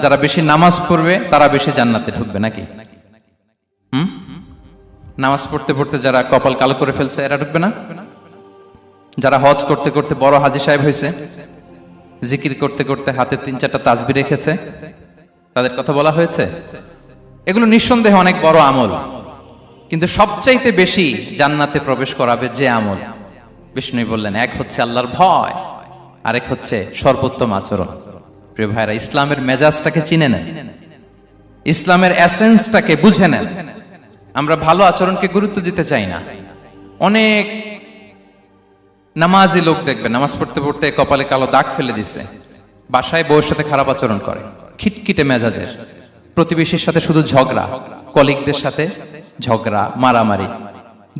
যারা বেশি নামাজ পড়বে তারা বেশি জান্নাতে ঢুকবে নাকি? নামাজ পড়তে পড়তে যারা কপাল কালো করে ফেলছে এরা ঢুকবে না? যারা হজ করতে করতে বড় হাজী সাহেব হয়েছে, জিকির করতে করতে হাতে 3-4টা তাসবিহ রেখেছে, তাদের কথা বলা হয়েছে? এগুলো নিঃসন্দেহে অনেক বড় আমল, কিন্তু সবচাইতে বেশি জান্নাতে প্রবেশ করাবে যে আমল, বিষ্ণু বললেন, এক হচ্ছে আল্লাহর ভয়, আরেক হচ্ছে সর্বোত্তম আচরণ। প্রিয় ভাইরা, ইসলামের মেজাজটাকে চিনে নেন, ইসলামের এসেন্সটাকে বুঝে নেন। আমরা ভালো আচরণকে গুরুত্ব দিতে চাই না। অনেক নামাজি লোক দেখবেন নামাজ পড়তে পড়তে কপালে কালো দাগ ফেলে দিছে, বাসায় বউয়ের সাথে খারাপ আচরণ করে, খিটখিটে মেজাজের, প্রতিবেশীর সাথে শুধু ঝগড়া, কলিগদের সাথে ঝগড়া, মারামারি,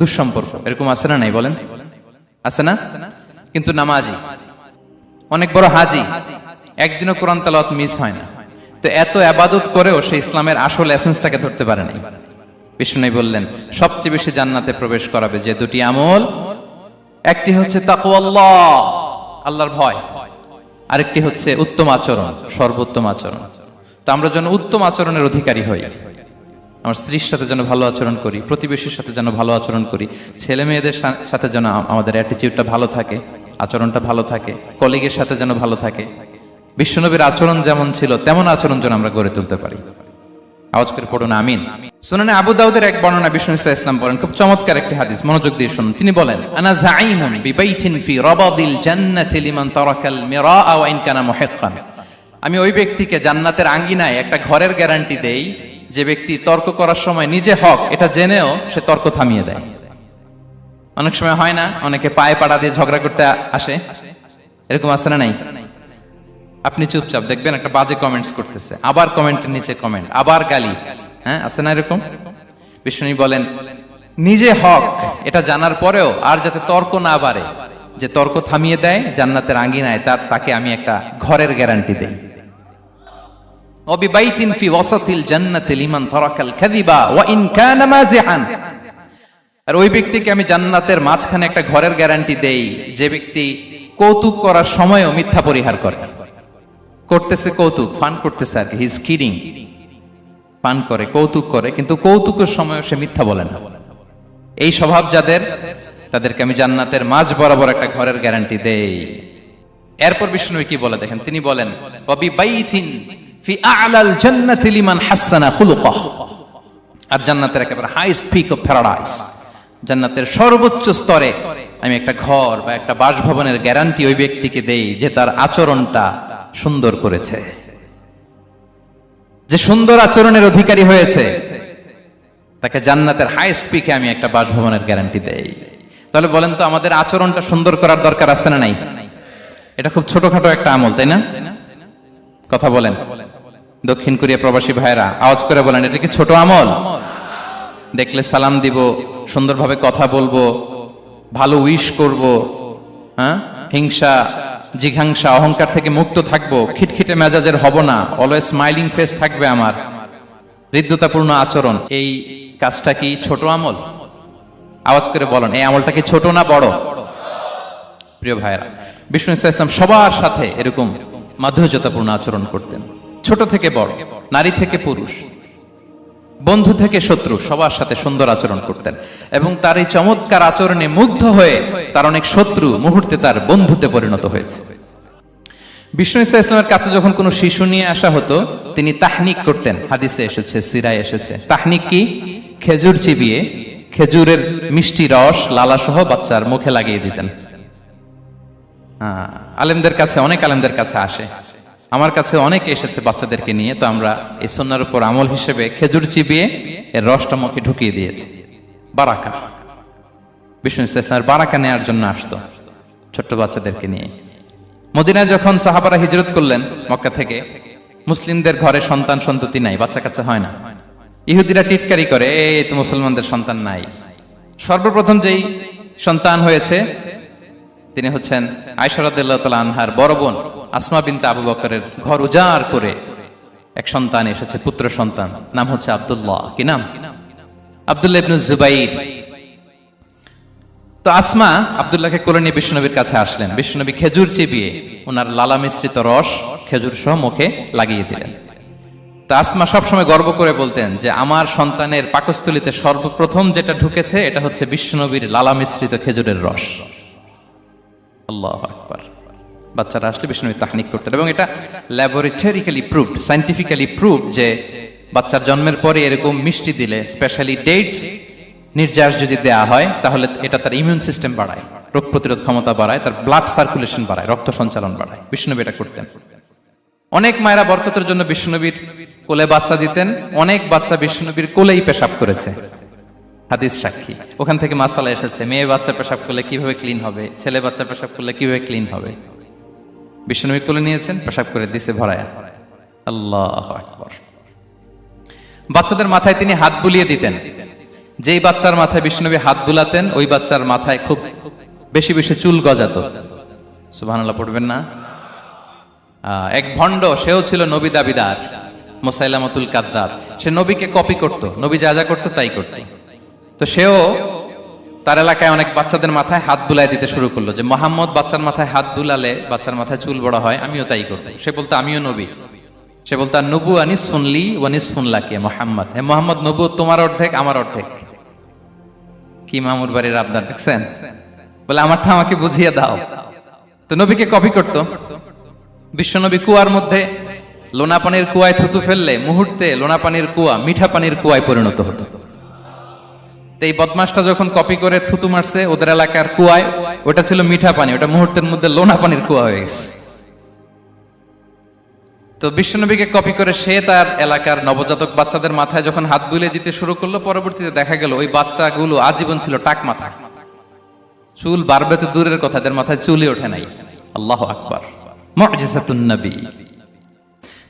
দুঃসম্পর্ক, এরকম আছে না নাই বলেন? আছে না? কিন্তু নামাজি, অনেক বড় হাজি, একদিনও কোরআন তেলাওয়াত মিস হয় না, তো এত ইবাদত করেও সে ইসলামের আসল এসেন্সটাকে ধরতে পারে নাই। বিষ্ণু বললেন সবচেয়ে বেশি জান্নাতে প্রবেশ করাবে যে দুটি আমল, একটি হচ্ছে তাকওয়াল্লাহ, আল্লাহর ভয়, আরেকটি হচ্ছে উত্তম আচরণ, সর্বোত্তম আচরণ। তো আমরা যেন উত্তম আচরণের অধিকারী হই, আমার স্ত্রীর সাথে যেন ভালো আচরণ করি, প্রতিবেশীর সাথে যেন ভালো আচরণ করি, ছেলে মেয়েদের সাথে যেন আমাদের অ্যাটিটিউডটা ভালো থাকে, আচরণটা ভালো থাকে, কলিগের সাথে যেন ভালো থাকে। বিশ্বনবীর আচরণ যেমন ছিল তেমন আচরণ যেন আমরা গড়ে তুলতে পারি। আওয়াজ করে পড়ুন আমিন। সুনানে আবু দাউদের এক বর্ণনা, বিষ্ণু ইসলাম বলেন, খুব চমৎকার একটি হাদিস, মনোযোগ দিয়ে শুনুন। তিনি বলেন, আনা যাঈমুন বিবাইতিন ফি রাবাদিল জান্নাতি লিমান তারাকাল মিরাআ ওয়া ইন কানা মুহিক্কান। আমি ওই ব্যক্তিকে জান্নাতের আঙ্গিনায় একটা ঘরের গ্যারান্টি দেই যে ব্যক্তি তর্ক করার সময় নিজে হক এটা জেনেও সে তর্ক থামিয়ে দেয়। অনেক সময় হয় না, অনেকে পায়ে পাড়া দিয়ে ঝগড়া করতে আসে, এরকম আছে না নাই? আপনি চুপচাপ দেখবেন একটা বাজে কমেন্টস করতেছে, আবার কমেন্টের নিচে কমেন্ট, আবার গালি, হ্যাঁ আছে না এরকম? বিষ্ণু বলেন নিজে হক এটা জানার পরেও আর যাতে তর্ক না বাড়ে, যে তর্ক থামিয়ে দেয় জান্নাতের আঙ্গিনায়, তাকে আমি একটা ঘরের গ্যারান্টি দেই। ওয়াবিবাইতিন ফি ওয়াসাতিল জান্নাতি লিমান তারাকাল কাযিবা ওয়া ইন কানা মাযিহান। আর ওই ব্যক্তিকে আমি জান্নাতের মাঝখানে একটা ঘরের গ্যারান্টি দেই যে ব্যক্তি কৌতুক করার সময়ও মিথ্যা পরিহার করে। করতেছে কৌতুক, ফান করতেছে আর কি, হি ইজ কিডিং, ফান করে, কৌতুক করে, কিন্তু কৌতুকের সময় সে মিথ্যা বলে না। এই স্বভাব যাদের, তাদেরকে আমি জান্নাতের মাঝ বরাবর একটা ঘরের গ্যারান্টি দেই। এরপর বিষ্ণু কি বলে দেখেন, তিনি বলেন ওয়াবিবাইতিন ফি আ'লাল জান্নাতি লিমান হাসানা খুলুকাহু। আর জান্নাতের একেবারে হাইস্ট পিক অফ প্যারাডাইস, জান্নাতের সর্বোচ্চ স্তরে আমি একটা ঘর বা একটা বাসভবনের গ্যারান্টি ওই ব্যক্তিকে দেই যে তার আচরণটা সুন্দর করেছে, যে সুন্দর আচরণের অধিকারী হয়েছে, তাকে জান্নাতের হাইস্ট পিকে আমি একটা বাসভবনের গ্যারান্টি দেই। তাহলে বলেন তো আমাদের আচরণটা সুন্দর করার দরকার আছে না নাই? এটা খুব ছোটখাটো একটা আমল, তাই না? কথা বলেন, দক্ষিণ কোরিয়া প্রবাসী ভাইরা আওয়াজ করে বলেন, এটা কি ছোট আমল? দেখলে সালাম দিব, সুন্দরভাবে কথা বলবো, ভালো উইশ করব, হ্যাঁ, হিংসা জিঘাংসা অহংকার থেকে মুক্ত থাকবো, খিটখিটে মেজাজের হব না, অলওয়েজ স্মাইলিং ফেস থাকবে আমার, হৃদ্যতাপূর্ণ আচরণ। এই কাজটা কি ছোট আমল? আওয়াজ করে বলেন, এই আমলটা কি ছোট না বড়? প্রিয় ভাইরা, বিষ্ণু ইসলাম সবার সাথে এরকম মাধুর্যতাপূর্ণ আচরণ করতেন, ছোট থেকে বড়, নারী থেকে পুরুষ, বন্ধু থেকে শত্রু, সবার সাথে সুন্দর আচরণ করতেন। এবং তার এই চমৎকার আচরণে মুগ্ধ হয়ে তার অনেক শত্রু মুহূর্তে তার বন্ধুতে পরিণত হয়েছে। বিষ্ণু ইসলামের কাছে যখন কোনো শিশু নিয়ে আসা হতো, তিনি তাহনিক করতেন, হাদিসে এসেছে, সিরায় এসেছে। তাহনিক কি? খেজুর চিবিয়ে খেজুরের মিষ্টি রস লালা সহ বাচ্চার মুখে লাগিয়ে দিতেন। আলেমদের কাছে, অনেক আলেমদের কাছে আসে, আমার কাছে অনেকে এসেছে বাচ্চাদেরকে নিয়ে, তো আমরা এই সুন্নাহর উপর আমল হিসেবে খেজুর চিবিয়ে এর রসটা মুখে ঢুকিয়ে দিয়েছি। বারাকা, বিষ্ণু ইসলামের বারাকা নেওয়ার জন্য আসতো ছোট্ট বাচ্চাদেরকে নিয়ে। মদিনায় যখন সাহাবারা হিজরত করলেন মক্কা থেকে, মুসলিমদের ঘরে সন্তান সন্ততি নাই, বাচ্চা কাচ্চা হয় না। ইহুদিরা টিটকারি করে, এই তো মুসলমানদের সন্তান নাই। সর্বপ্রথম যেই সন্তান হয়েছে তিনি হচ্ছেন আয়েশা রাদিয়াল্লাহু তাআলা আনহার বড় বোন আসমা বিনতে আবু বকরের ঘর উজাড় করে এক সন্তান এসেছে, পুত্র সন্তান, নাম হচ্ছে আব্দুল্লাহ। কি নাম? আব্দুল্লাহ ইবনে জুবাইর। তো আসমা আব্দুল্লাহকে কোলে নিয়ে বিশ্বনবীর কাছে আসলেন। বিশ্বনবী খেজুর চিবিয়ে ওনার লালা মিশ্রিত রস খেজুর সহ মুখে লাগিয়ে দিলেন। তা আসমা সবসময় গর্ব করে বলতেন যে আমার সন্তানের পাকস্থলীতে সর্বপ্রথম যেটা ঢুকেছে এটা হচ্ছে বিশ্বনবীর লালা মিশ্রিত খেজুরের রস। আল্লাহু আকবার। বাচ্চারা আসলে বিশ্বনবী তাহনিক করতেন, এবং এটা ল্যাবরেটরিক্যালি প্রুভড, সায়েন্টিফিক্যালি প্রুভড যে বাচ্চার জন্মের পরে এরকম মিষ্টি দিলে, স্পেশালি ডেটস নির্যাস যদি দেয়া হয়, তাহলে এটা তার ইমিউন সিস্টেম বাড়ায়, রোগ প্রতিরোধ ক্ষমতা বাড়ায়, তার ব্লাড সার্কুলেশন বাড়ায়, রক্ত সঞ্চালন বাড়ায়। বিশ্বনবী এটা করতেন। অনেক মায়েরা বরকতের জন্য বিশ্বনবীর কোলে বাচ্চা দিতেন, অনেক বাচ্চা বিশ্বনবীর কোলেই পেশাব করেছে, হাদিস সাক্ষী। ওখান থেকে মাসালা এসেছে, মেয়ে বাচ্চা পেশাব করলে কিভাবে ক্লিন হবে, ছেলে বাচ্চা পেশাব করলে কিভাবে ক্লিন হবে। বিশ্বনবীর কোলে নিয়েছেন, পেশাব করে দিছে ভরায়া। আল্লাহু আকবার। বাচ্চাদের মাথায় তিনি হাত বুলিয়ে দিতেন। যেই বাচ্চার মাথায় বিশ্বনবী হাত বুলাতেন, ওই বাচ্চার মাথায় খুব বেশি বেশি চুল গজাতো। সুবহানাল্লাহ পড়বেন না? এক ভণ্ড, সেও ছিল নবী দাবিদার, মুসাইলামাতুল কাযযাব। সে নবীকে কপি করত, নবী যা যা করতো তাই করত। তো সেও তার এলাকায় অনেক বাচ্চাদের মাথায় হাত বুলাই দিতে শুরু করলো, যে মোহাম্মদ বাচ্চার মাথায় হাত বুলালে বাচ্চার মাথায় চুল বড় হয়, আমিও তাই করব। সে বলতো আমিও নবী। সে বলতো নবু আনিস শুনলি ওয়ানিস শুনলাকে মোহাম্মদ, হে মোহাম্মদ, নবু তোমার অর্ধেক আমার অর্ধেক। কি মামুর বাড়ির আবদার দেখছেন? বলে আমারটা আমাকে বুঝিয়ে দাও। তো নবীকে কপি করত। বিশ্বনবী কুয়ার মধ্যে লোনা পানির কুয়ায় থুতু ফেললে মুহূর্তে লোনা পানির কুয়া মিঠা পানির কুয়ায় পরিণত হতো। তো এই বদমাসটা যখন কপি করে থুতু মারছে ওদের এলাকার কুয়ায়, ওটা ছিল মিঠা পানি, ওটা মুহূর্তের মধ্যে লোনা পানির কুয়া হয়ে গেছে। তো বিশ্বনবীকে কপি করে সে তার এলাকার নবজাতক বাচ্চাদের মাথায় যখন হাত বুলিয়ে দিতে শুরু করলো, পরবর্তীতে দেখা গেল ওই বাচ্চাগুলো আজীবন ছিল টাক মাথা। চুল বাড়বে তো দূরের কথা, এদের মাথায় চুলই ওঠে নাই। আল্লাহু আকবার। মুজিজাতুন নবী।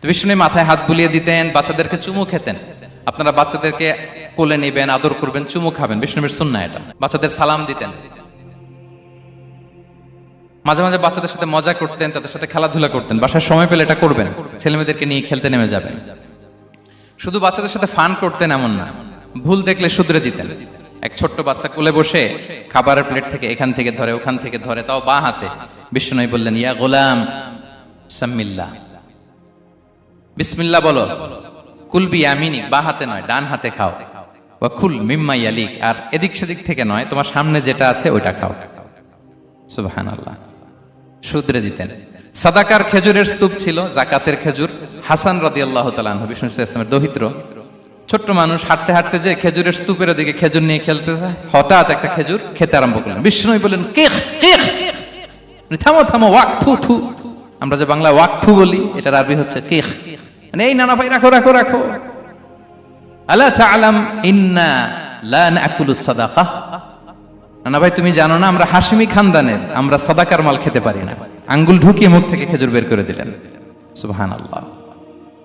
তো বিশ্বনবী মাথায় হাত বুলিয়ে দিতেন, বাচ্চাদেরকে চুমু খেতেন। আপনারা বাচ্চাদেরকে কোলে নেবেন, আদর করবেন, চুমু খাবেন, বিশ্বনবীর সুন্নাহ এটা। বাচ্চাদের সালাম দিতেন। মাঝে মাঝে বাচ্চাদের সাথে মজা করতেন, তাদের সাথে খেলাধুলা করতেন। বাসায় সময় পেলে এটা করবেন, ছেলেমেয়েদেরকে নিয়ে খেলতে নেমে যাবেন। শুধু বাচ্চাদের সাথে ফান করতেন এমন না, ভুল দেখলে শুধরে দিতেন। এক ছোট্ট বাচ্চা কোলে বসে খাবারের প্লেট থেকে এখান থেকে ধরে ওখান থেকে ধরে, তাও বাঁ হাতে। বিশ্বনবী বললেন, ইয়া গোলাম সাম্মিল্লাহ, বিসমিল্লাহ বলো। কুলবি আমিনি, বাঁ হাতে নয় ডান হাতে খাও। ওয়া কুল মিম্মা ইয়ালিক, আর এদিক সেদিক থেকে নয়, তোমার সামনে যেটা আছে ওইটা খাও। সুবহানাল্লাহ। শুধরে দিতেন। সাদাকার খেজুরের স্তূপ ছিল, জাকাতের খেজুর। হাসান রাদিয়াল্লাহু তাআলা আনহু, বিষ্ণু ইসলামের দৌহিত্র, ছোট্ট মানুষ, হাঁটতে হাঁটতে যে খেজুরের স্তূপের দিকে খেজুর নিয়ে খেলতেছে, হঠাৎ একটা খেজুর খেতে আরম্ভ করলেন। বিষ্ণু বললেন, কিখ কিখ, থামো থামো, ওয়াক থু থু। আমরা যে বাংলা ওয়াক থু বলি, এটার আরবি হচ্ছে কিখ। মানে এই নানা ভাই রাখো রাখো রাখো। আলা তাআলাম ইন্না লা নাকুলুস সাদাকা, নানা ভাই তুমি জানো না আমরা হাশিমি খানদানের, আমরা সাদাকার মাল খেতে পারি না। আঙ্গুল ঢুকিয়ে মুখ থেকে খেজুর বের করে দিলেন। সুবহানাল্লাহ।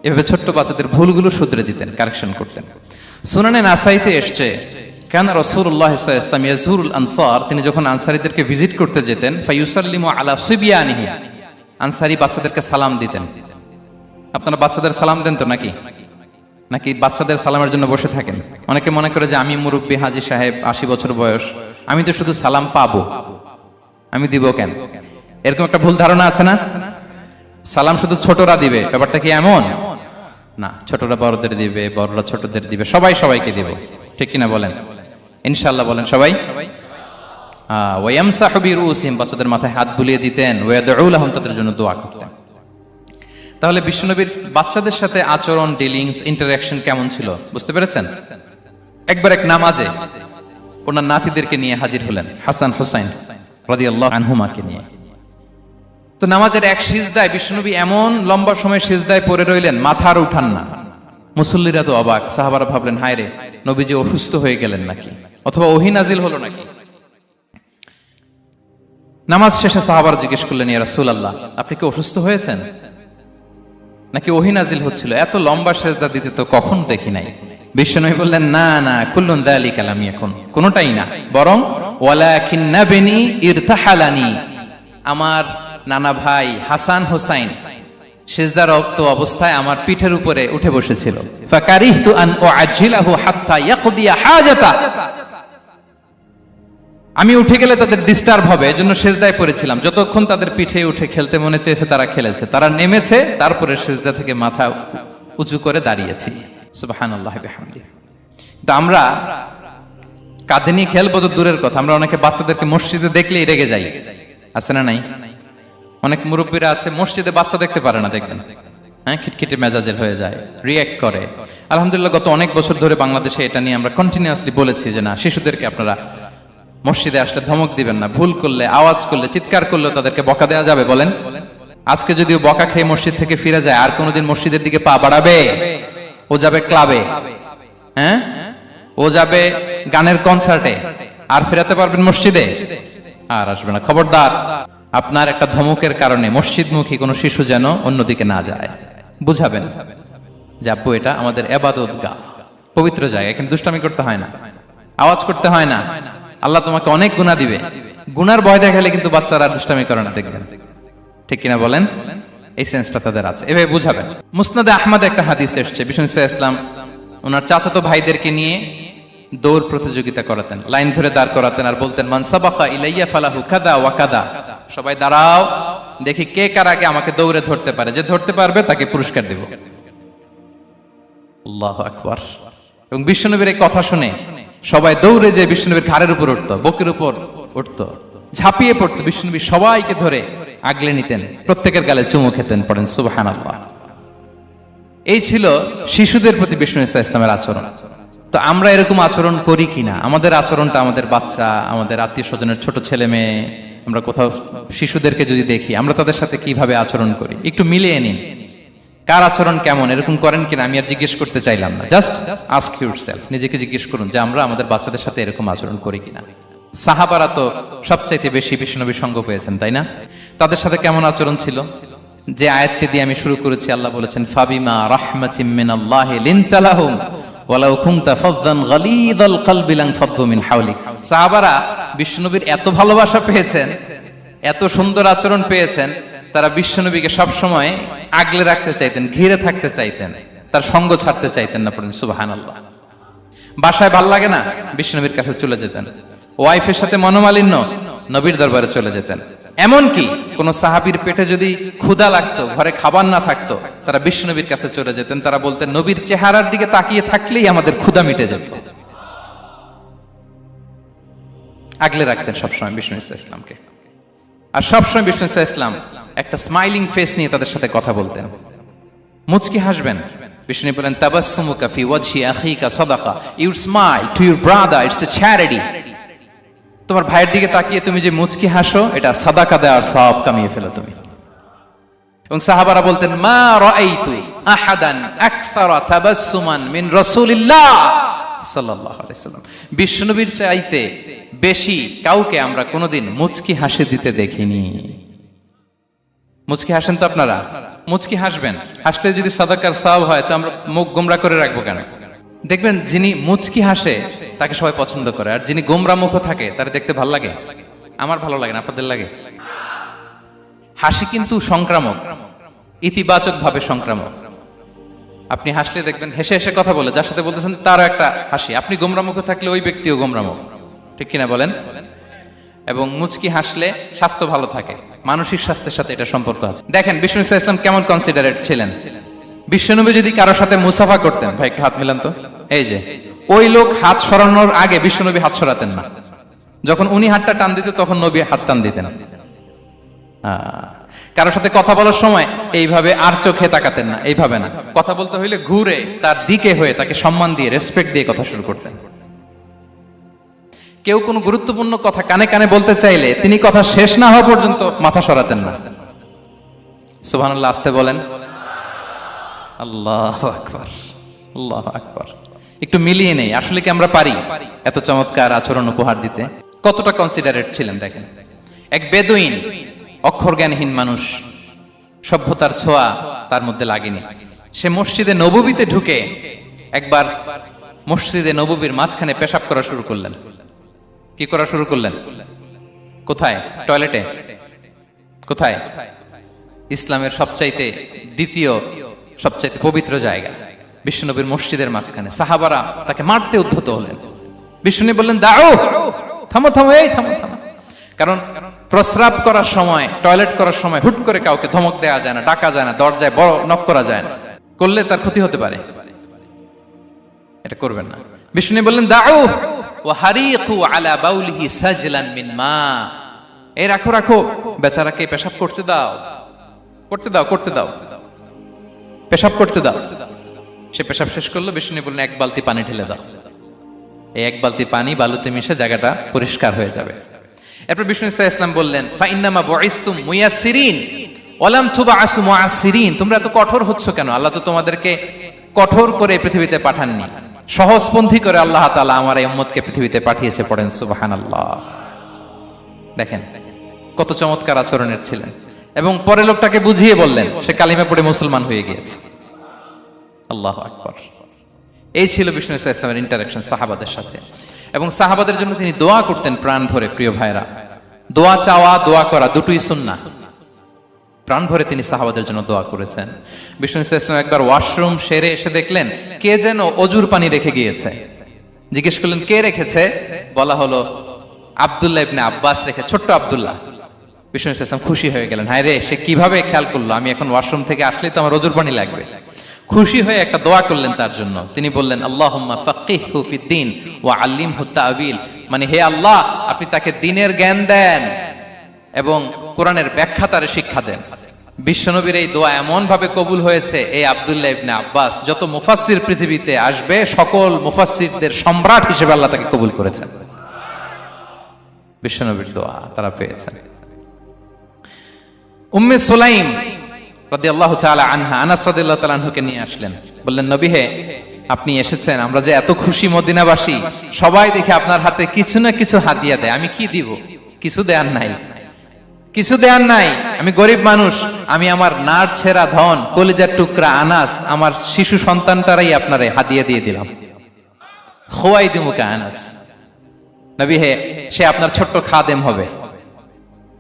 এভাবে ছোট্ট বাচ্চাদের ভুলগুলো শুধরে দিতেন, কারেকশন করতেন। সুনানে নাসাইতে এসছে, কানা রাসূলুল্লাহ সাল্লাল্লাহু আলাইহি ওয়াসাল্লাম ইয়াজুরুল আনসার, তিনি যখন আনসারীদেরকে ভিজিট করতে যেতেন, ফায়ুসাল্লিমু আলা সিবিয়ানিহি, আনসারী বাচ্চাদেরকে সালাম দিতেন। আপনারা বাচ্চাদের সালাম দেন তো নাকি? নাকি বাচ্চাদের সালামের জন্য বসে থাকেন? অনেকে মনে করে যে আমি মুরব্বী হাজী সাহেব, 80 বছর বয়স, আমি তো শুধু সালাম পাবো, আমি দিব কেন? এরকম একটা ভুল ধারণা আছে না? সালাম শুধু ছোটরা দিবে, ব্যাপারটা কি এমন না। ছোটরা বড়দের দিবে, বড়রা ছোটদের দিবে, সবাই সবাইকে দিবে। ঠিক কিনা বলেন? ইনশাআল্লাহ বলেন সবাই। ওয়ায়ামসাহু বিরুসিহিম, বাচ্চাদের মাথায় হাত বুলিয়ে দিতেন। ওয়ায়াদউ লাহুম, তাদের জন্য দোয়া করতেন। তাহলে বিশ্বনবীর বাচ্চাদের সাথে আচরণ, ডিলিংস, ইন্টারঅ্যাকশন কেমন ছিল বুঝতে পেরেছেন? একবার এক নামাজে ওনার নাতিদেরকে নিয়ে হাজির হলেন, হাসান হুসাইন রাদিয়াল্লাহু আনহুমাকে নিয়ে। তো নামাজের এক সিজদায় বিশ্বনবী এমন লম্বা সময় সিজদায় পড়ে রইলেন, মাথা আর উঠান না। মুসল্লিরা তো অবাক, সাহাবারা ভাবলেন হায় রে, নবীজি অসুস্থ হয়ে গেলেন নাকি, অথবা ওহী নাজিল হলো নাকি। নামাজ শেষে সাহাবারা জিজ্ঞেস করলেন, ইয়া রাসূলুল্লাহ, আপনি কি অসুস্থ হয়েছেন নাকি ওহী নাজিল হচ্ছিল? এত লম্বা সিজদা দিতে তো কখন দেখি নাই। বিশ্বনবী বললেন, না না, কুল্লুন যালিকা লাম ইয়াকুন, কোনটাই না, বরং ওয়ালাকিন্নাবনি ইরতাহালানি, আমার নানা ভাই হাসান হুসাইন সিজদারত অবস্থায় আমার পিঠের উপরে উঠে বসেছিল। ফাকারিহতু আন উআজ্জিলাহু হাত্তা ইয়াকদিয়া হাজাতা, আমি উঠে গেলে তাদের ডিস্টার্ব হবে, এজন্য সিজদায় পড়েছিলাম। যতক্ষণ তাদের পিঠে উঠে খেলতে মনে চেয়েছে তারা খেলেছে, তারা নেমেছে, তারপরে সিজদা থেকে মাথা উঁচু করে দাঁড়িয়েছি। সুবহানাল্লাহি বিহামদিহি। তো আমরা কাঁধে নিয়ে খেলবো তো দূরের কথা, আমরা অনেকে বাচ্চাদেরকে মসজিদে দেখলেই রেগে যাই, আছে না নাই? অনেক মুরব্বীরা আছে মসজিদে বাচ্চা দেখতে পারে না, দেখবেন হ্যাঁ, খিটখিটে মেজাজের হয়ে যায়, রিয়্যাক্ট করে। আলহামদুলিল্লাহ গত অনেক বছর ধরে বাংলাদেশে এটা নিয়ে আমরা কন্টিনিউয়াসলি বলেছি যে না, শিশুদেরকে আপনারা মসজিদে আসলে ধমক দিবেন না, ভুল করলে, আওয়াজ করলে, চিৎকার করলে তাদেরকে বকা দেওয়া যাবে? বলেন। আজকে যদিও বকা খেয়ে মসজিদ থেকে ফিরে যায়, আর কোনোদিন মসজিদের দিকে পা বাড়াবে? ও যাবে ক্লাবে, হ্যাঁ, ও যাবে গানের কনসার্টে, আর ফেরাতে পারবেন মসজিদে? আর আসবে না। খবরদার, আপনার একটা ধমকের কারণে মসজিদমুখী কোনো শিশু যেন অন্যদিকে না যায়। বুঝাবেন যে আব্বু এটা আমাদের ইবাদতগাহ, পবিত্র জায়গা, এখানে দুষ্টামি করতে হয় না, আওয়াজ করতে হয় না, আল্লাহ তোমাকে অনেক গুনাহ দিবে। গুনার ভয় দেখালে কিন্তু বাচ্চারা আর দুষ্টামি করে না, দেখবেন। ঠিক কিনা বলেন? এই সেন্সটা তাদের আছে, এভাবে বুঝাবেন। মুসনাদে আহমদে একটা হাদিস এসেছে, বিষ্ণু ইসলাম ওনার চাচাতো ভাইদেরকে নিয়ে দৌড় প্রতিযোগিতা করাতেন, লাইন ধরে দাঁড় করাতেন আর বলতেন মান সাবাকা ইলাইয়া ফালাহু কাদা ওয়া কাদা, সবাই দাঁড়াও, দেখি কে কার আগে আমাকে দৌড়ে ধরতে পারে, যে ধরতে পারবে তাকে পুরস্কার দেব। আল্লাহু আকবার। এবং বিশ্বনবীর এই কথা শুনে সবাই দৌড়ে যে বিশ্বনবীর ঘাড়ের উপর উঠতো, বুকের উপর উঠতো, ঝাঁপিয়ে পড়তো, বিশ্বনবী সবাইকে ধরে আগলে নিতেন, প্রত্যেকের গালে চুমু খেতেন। পড়েন সুবহানাল্লাহ। এই ছিল শিশুদের প্রতি বিষ্ণু ইসলামের আচরণ। তো আমরা এরকম আচরণ করি কিনা? আমাদের আচরণটা আমাদের বাচ্চা, আমাদের আত্মীয় স্বজনের ছোট ছেলে মেয়ে, আমরা কোথাও শিশুদেরকে যদি দেখি, আমরা তাদের সাথে কিভাবে আচরণ করি একটু মিলিয়ে নিন। কার আচরণ কেমন, এরকম করেন কিনা আমি আর জিজ্ঞেস করতে চাইলাম না, জাস্ট আস্ক ইউরসেলফ, নিজেকে জিজ্ঞেস করুন যে আমরা আমাদের বাচ্চাদের সাথে এরকম আচরণ করি কিনা। সাহাবারা তো সবচাইতে বেশি বিশ্বনবীর সঙ্গ পেয়েছেন, তাই না? তাদের সাথে কেমন আচরণ ছিল? যে আয়াতটি দিয়ে আমি শুরু করেছি, আল্লাহ বলেছেন ফাবিমা রাহমাতিম মিনাল্লাহি লিনতা লাহুম ওয়ালাউ কুনতা ফাযযান গালিযাল কলবি লানফাদ্দু মিন হাওলিক। সাহাবারা বিশ্বনবীর এত ভালোবাসা পেয়েছেন, এত সুন্দর আচরণ পেয়েছেন, তারা বিশ্বনবীকে সব সময় আগলে রাখতে চাইতেন, ঘিরে থাকতে চাইতেন, তার সঙ্গ ছাড়তে চাইতেন না। পড়েন সুবহানাল্লাহ। বাসায় ভাল লাগে না, বিশ্বনবীর কাছে চলে যেতেন। ওয়াইফের সাথে মনোমালিন্য, নবীর দরবারে চলে যেতেন। এমনকি কোন সাহাবীর পেটে যদি ক্ষুধা লাগতো, ঘরে খাবার না থাকতো, তারা বিশ্বনবীর কাছে চলে যেতেন। তারা বলতেন নবীর চেহারার দিকে তাকিয়ে থাকলেই আমাদের ক্ষুধা মিটে যেত। আগলে রাখতেন সবসময় বিষ্ণু ইসলামকে। আর সবসময় বিষ্ণু ইসলাম একটা স্মাইলিং ফেস নিয়ে তাদের সাথে কথা বলতেন, মুচকি হাসবেন। বিষ্ণু বলেন তাবাসসুমুকা ফি ওয়াজহি আখিকা সাদাকা, you smile to your brother, it's a charity. তোমার ভাইয়ের দিকে তাকিয়ে তুমি যে মুচকি হাসো, এটা সাদাকা দেওয়ার সওয়াব কামিয়ে ফেলো তুমি। এবং সাহাবারা বলতেন মা রাআইতু আহাদান আকসারা তাবাসসুমান মিন রাসূলিল্লাহ সাল্লাল্লাহু আলাইহি সাল্লাম। বিশ্বনবীর চাইতে বেশি কাউকে আমরা কোনোদিন মুচকি হাসি দিতে দেখিনি। মুচকি হাসেন তো আপনারা? মুচকি হাসবেন, হাসলে যদি সাদাকার সওয়াব হয় তো আমরা মুখ গোমরা করে রাখবো কেন? দেখবেন যিনি মুচকি হাসে তাকে সবাই পছন্দ করে, আর যিনি গোমরা মুখ থাকে তার দেখতে ভালো লাগে। আমার ভালো লাগে না, আপনাদের লাগে? হাসি কিন্তু সংক্রামক, ইতিবাচক ভাবে সংক্রামক। আপনি হাসলে দেখবেন হেসে হেসে কথা বলে, যার সাথে বলতেছেন তারও একটা হাসি। আপনি গোমরা মুখ থাকলে ওই ব্যক্তিও গোমরা মুখ, ঠিক কিনা বলেন? এবং মুচকি হাসলে স্বাস্থ্য ভালো থাকে, মানসিক স্বাস্থ্যের সাথে এটা সম্পর্ক আছে। দেখেন বিষ্ণু ইসলাম কেমন কনসিডারেট ছিলেন। বিশ্বনবী যদি কারোর সাথে মুসাফা করতেন, ভাই একটু হাত মিলান তো, এই যে ওই লোক হাত সরানোর আগে বিশ্বনবী হাত সরাতেন না। যখন উনি হাতটা টান দিতেন তখন নবী হাত টান দিতেন। কারোর সাথে কথা বলার সময় এইভাবে আর চোখে তাকাতেন না, এইভাবে না। কথা বলতে হইলে ঘুরে তার দিকে হয়ে তাকে সম্মান দিয়ে, রেসপেক্ট দিয়ে কথা শুরু করতেন। কেউ কোনো গুরুত্বপূর্ণ কথা কানে কানে বলতে চাইলে তিনি কথা শেষ না হওয়া পর্যন্ত মাথা সরাতেন না। সুবহানাল্লাহ, আসতে বলেন। আল্লাহু আকবার, আল্লাহু আকবার। একটু মিলিয়ে নেই, আসলে কি আমরা পারি এত চমৎকার আচরণ উপহার দিতে? কতটা কনসিডারেট ছিলেন দেখেন। এক বেদুইন, অক্ষর জ্ঞানহীন মানুষ, সভ্যতার ছোঁয়া তার মধ্যে লাগেনি। সে মসজিদে নববীতে ঢুকে একবার মসজিদে নববীর মাঝখানে পেশাব করা শুরু করলেন। কি করা শুরু করলেন? কোথায়? টয়লেটে? কোথায়? ইসলামের সবচাইতে দ্বিতীয় সবচাইতে পবিত্র জায়গা বিশ্বনবীর মসজিদের মাঝখানে। সাহাবারা তাকে মারতে উদ্ধত হলেন। বিশ্বনবী বললেন দাও, থামো থামো, এই থামো থামো। কারণ প্রস্রাব করার সময়, টয়লেট করার সময় হুট করে কাউকে ধমক দেওয়া যায় না, ডাকা যায় না, দরজায় বড় নক করা যায় না। করলে তার ক্ষতি হতে পারে, এটা করবেন না। বিষ্ণু বললেন দাউ ওয়া হারিকু আলা বাউলিহি সাজলান মিন মা, এই রাখো রাখো, বেচারাকে পেশাব করতে দাও, করতে দাও, করতে দাও, পেশাব করতে দাও। সে পেশাব শেষ করলো, বিষ্ণু বললেন এক বালতি পানি ঢেলে দাও। এই এক বালতি পানি বালুতে মিশে জায়গাটা পরিষ্কার হয়ে যাবে। এরপর বিষ্ণু ইসলাম বললেন ফা ইন্নামা বুইসতুম মুয়াসসিরিন ওয়া লাম তুবআসু মুআসসিরিন, তোমরা এত কঠোর হচ্ছ কেন? আল্লাহ তো তোমাদেরকে কঠোর করে পৃথিবীতে পাঠাননি, সহজপন্থী করে আল্লাহ তাআলা আমার এই উম্মতকে পৃথিবীতে পাঠিয়েছে। পড়েন সুবহানাল্লাহ। দেখেন কত চমৎকার আচরণের ছিলেন। এবং পরে লোকটাকে বুঝিয়ে বললেন, সে কালিমা পড়ে মুসলমান হয়ে গিয়েছে। আল্লাহু আকবার। এই ছিল বিষ্ণু ইসলামের ইন্টারাকশন সাহাবাদের সাথে। এবং সাহাবাদের জন্য তিনি দোয়া করতেন প্রাণ ভরে। প্রিয় ভাইরা, দোয়া চাওয়া, দোয়া করা দুটোই সুন্নাহ। প্রাণ ভরে তিনি সাহাবাদের জন্য দোয়া করেছেন। বিষ্ণু ইসলাম একবার ওয়াশরুম সেরে এসে দেখলেন কে যেন অজুর পানি রেখে গিয়েছে। জিজ্ঞেস করলেন কে রেখেছে? বলা হলো আব্দুল্লাহ ইবনে আব্বাস রেখে, ছোট্ট আব্দুল্লাহ। বিষ্ণু ইসলাম খুশি হয়ে গেলেন, হায় রে, সে কিভাবে খেয়াল করলো, আমি এখন ওয়াশরুম থেকে আসলেই তো আমার অজুর পানি লাগবে। খুশি হয়ে একটা দোয়া করলেন তার জন্য। তিনি বললেন আল্লাহুম্মা ফাক্কিহহু ফিদ্দীন ওয়া আল্লিমহু তা'বীল, মানে হে আল্লাহ, আপনি তাকে দ্বীনের জ্ঞান দেন এবং কোরআনের ব্যাখ্যা তারে শিক্ষা দেন। বিশ্বনবীর এই দোয়া এমন ভাবে কবুল হয়েছে, এই আব্দুল্লাহ ইবনে আব্বাস যত মুফাসসির পৃথিবীতে আসবে সকল মুফাসসিরদের সম্রাট হিসেবে আল্লাহ তাকে কবুল করেছেন। বিশ্বনবীর দোয়া তারা পেয়েছেন। উম্মে সুলাইম রাদিয়াল্লাহু তাআলা আনহা আনাস রাদিয়াল্লাহু তাআলা আনহুকে নিয়ে আসলেন, বললেন নবী হে, আপনি এসেছেন, আমরা যে এত খুশি মদিনাবাসী, সবাই দেখে আপনার হাতে কিছু না কিছু হাদিয়া দেয়, আমি কি দিব? কিছু দেয়ার নাই, কিছু দেয়ার নাই, আমি গরিব মানুষ, আমি আমার নাড় ছেঁড়া ধন, কলিজার টুকরা আনাস, আমার শিশু সন্তানটারাই আপনারে হাদিয়া দিয়ে দিলাম। খোয়াই দিমুকা আনাস, নবী হে, সে আপনার ছোট্ট খাদেম হবে,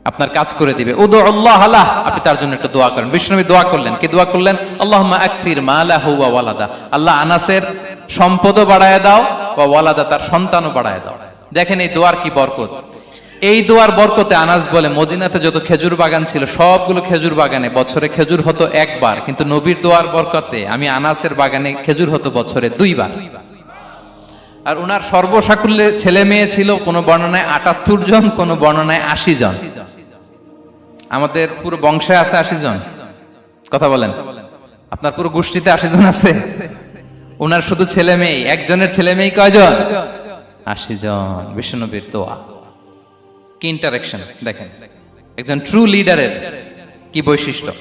আপনার কাজ করে দিবে। উদু আল্লাহ আলাহ, আপনি তার জন্য একটু দোয়া করেন। বিষ্ণু নবী দোয়া করলেন, কি দোয়া করলেন? আল্লাহুম্মা আকসির মালাহু ওয়া ওয়ালাদা, আল্লাহ আনাসের সম্পদও বাড়ায় দাও, ওয়া ওয়ালাদা, তার সন্তানও বাড়ায় দাও। দেখেন এই দোয়ার কি বরকত। এই দোয়ার বরকতে আনাস বলে মদিনাতে যত খেজুর বাগান ছিল সবগুলো খেজুর বাগানে বছরে খেজুর হতো একবার, কিন্তু নবীর দোয়ার বরকতে আমি আনাসের বাগানে খেজুর হতো বছরে 2 বার। আর উনার সর্বসাকুল্যে ছেলে মেয়ে ছিল, কোন বর্ণনায় 78 জন, কোন বর্ণনায় 80 জন। আমাদের পুরো বংশে আছে 80 জন, কথা বলেন। আপনার পুরো গোষ্ঠীতে 80 জন আছে? উনার শুধু ছেলে মেয়ে, একজনের ছেলে মেয়ে কয়জন? 80 জন। বিশ্বনবীর দোয়া কি ইন্টারেকশন দেখেন, একজন ট্রু লিডারের কি বৈশিষ্ট্য।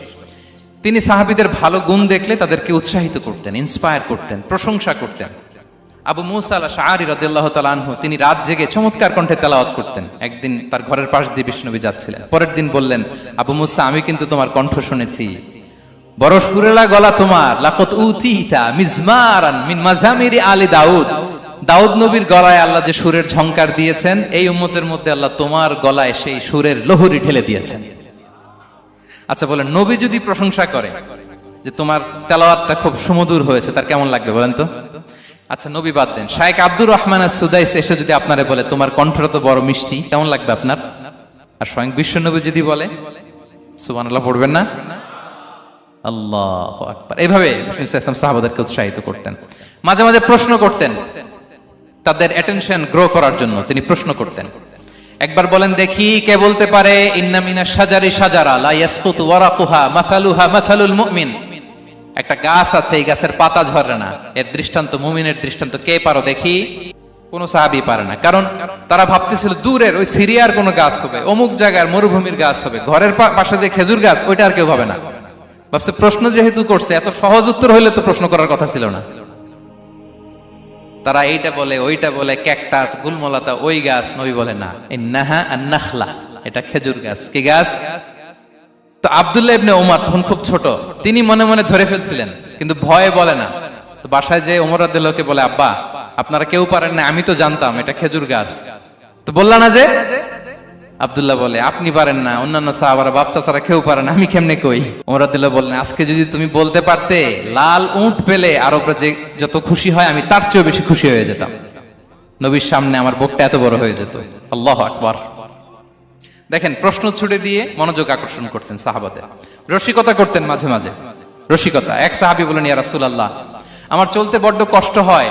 তিনি সাহাবীদের ভালো গুণ দেখলে তাদেরকে উৎসাহিত করতেন, ইন্সপায়ার করতেন, প্রশংসা করতেন। আবু মুসা আল-আশআরী রাদিয়াল্লাহু তাআলা আনহু, তিনি রাত জেগে চমৎকার কণ্ঠে তেলাওয়াত করতেন। একদিন তার ঘরের পাশ দিয়ে বিষ্ণুনবী যাচ্ছিলেন, পরের দিন বললেন, আবু মুসা, আমি কিন্তু তোমার কণ্ঠ শুনেছি, বড় সুরেলা গলা তোমার। লাকাত উতিতা মিজমারান মিন মাজামিরি আলি দাউদ, দাউদ নবীর গলায় আল্লাহ যে সুরের ঝংকার দিয়েছেন, এই উম্মতের মধ্যে আল্লাহ তোমার গলায় সেই সুরের লহরী ঢেলে দিয়েছেন। আচ্ছা বলেন, নবী যদি প্রশংসা করে যে তোমার তেলাওয়াতটা খুব সুমধুর হয়েছে, তার কেমন লাগবে বলেন তো? আচ্ছা নবী বাদ দেন, শায়েখ আব্দুর রহমান আস-সুদাইস এসে যদি আপনারে বলে তোমার কণ্ঠটা তো বড় মিষ্টি, কেমন লাগবে আপনার? আর স্বয়ং বিশ্বনবী যদি বলে, সুবহানাল্লাহ পড়বেন না? আল্লাহু আকবার। এইভাবে বিষ্ণু ইসলাম সাহাবাদেরকে উৎসাহিত করতেন। মাঝে মাঝে প্রশ্ন করতেন, তাদের অ্যাটেনশন গ্রো করার জন্য তিনি প্রশ্ন করতেন। একবার বলেন দেখি, কে বলতে পারে ইন্না মিনাশ শাজারি শাজারা লা ইয়াসকুতু ওয়ারাকুহা মাসালুহা মাসালুল মুমিন, একটা গাছ আছে, এই গাছের পাতা ঝরে না, এর দৃষ্টান্ত মুমিনের দৃষ্টান্ত। কে পারো দেখি? কোন সাহাবী পারে না, কারণ তারা ভাবতেছিল দূরের ওই সিরিয়ার কোন গাছ হবে, অমুক জায়গার মরুভূমির গাছ হবে, ঘরের পাশে যে খেজুর গাছ ওইটা আর কেউ ভাবে না। ভাবছে প্রশ্ন যেহেতু করছে, এত সহজ উত্তর হইলে তো প্রশ্ন করার কথা ছিল না। তারা এইটা বলে, ওইটা বলে, ক্যাকটাস, গুলমলতা, ওই গাছ। নবী বলে না, ইন্নাহা আন-নাখলা, এটা খেজুর গাছ। কি গাছ? তো আব্দুল্লাহ ইবনে ওমর তখন খুব ছোট, তিনি মনে মনে ধরে ফেলছিলেন, কিন্তু ভয়ে বলে না। তো বাসায় যে ওমর রাদিয়াল্লাহু আনহু বলে, আব্বা আপনারা কেউ পারেন না, আমি তো জানতাম এটা খেজুর গাছ, তো বললা না যে? আব্দুল্লাহ বলে, আপনি পারেন না, অন্যান্য সাহাবারা বাচ্চা ছাড়া কেউ পারে না, আমি কেমনে কই? ওমর রাদিয়াল্লাহু বললেন, আজকে যদি তুমি বলতে পারতে, লাল উট পেলে আরবরা যে যত খুশি হয় আমি তার চেয়েও বেশি খুশি হয়ে যেতাম। নবীর সামনে আমার বুকটা এত বড় হয়ে যেত। আল্লাহু আকবার। দেখেন প্রশ্ন ছুড়ে দিয়ে মনোযোগ আকর্ষণ করতেন সাহাবাদের, রসিকতা করতেন মাঝে মাঝে। রসিকতা। এক সাহাবী বলেন, ইয়া রাসূলুল্লাহ, আমার চলতে বড্ড কষ্ট হয়,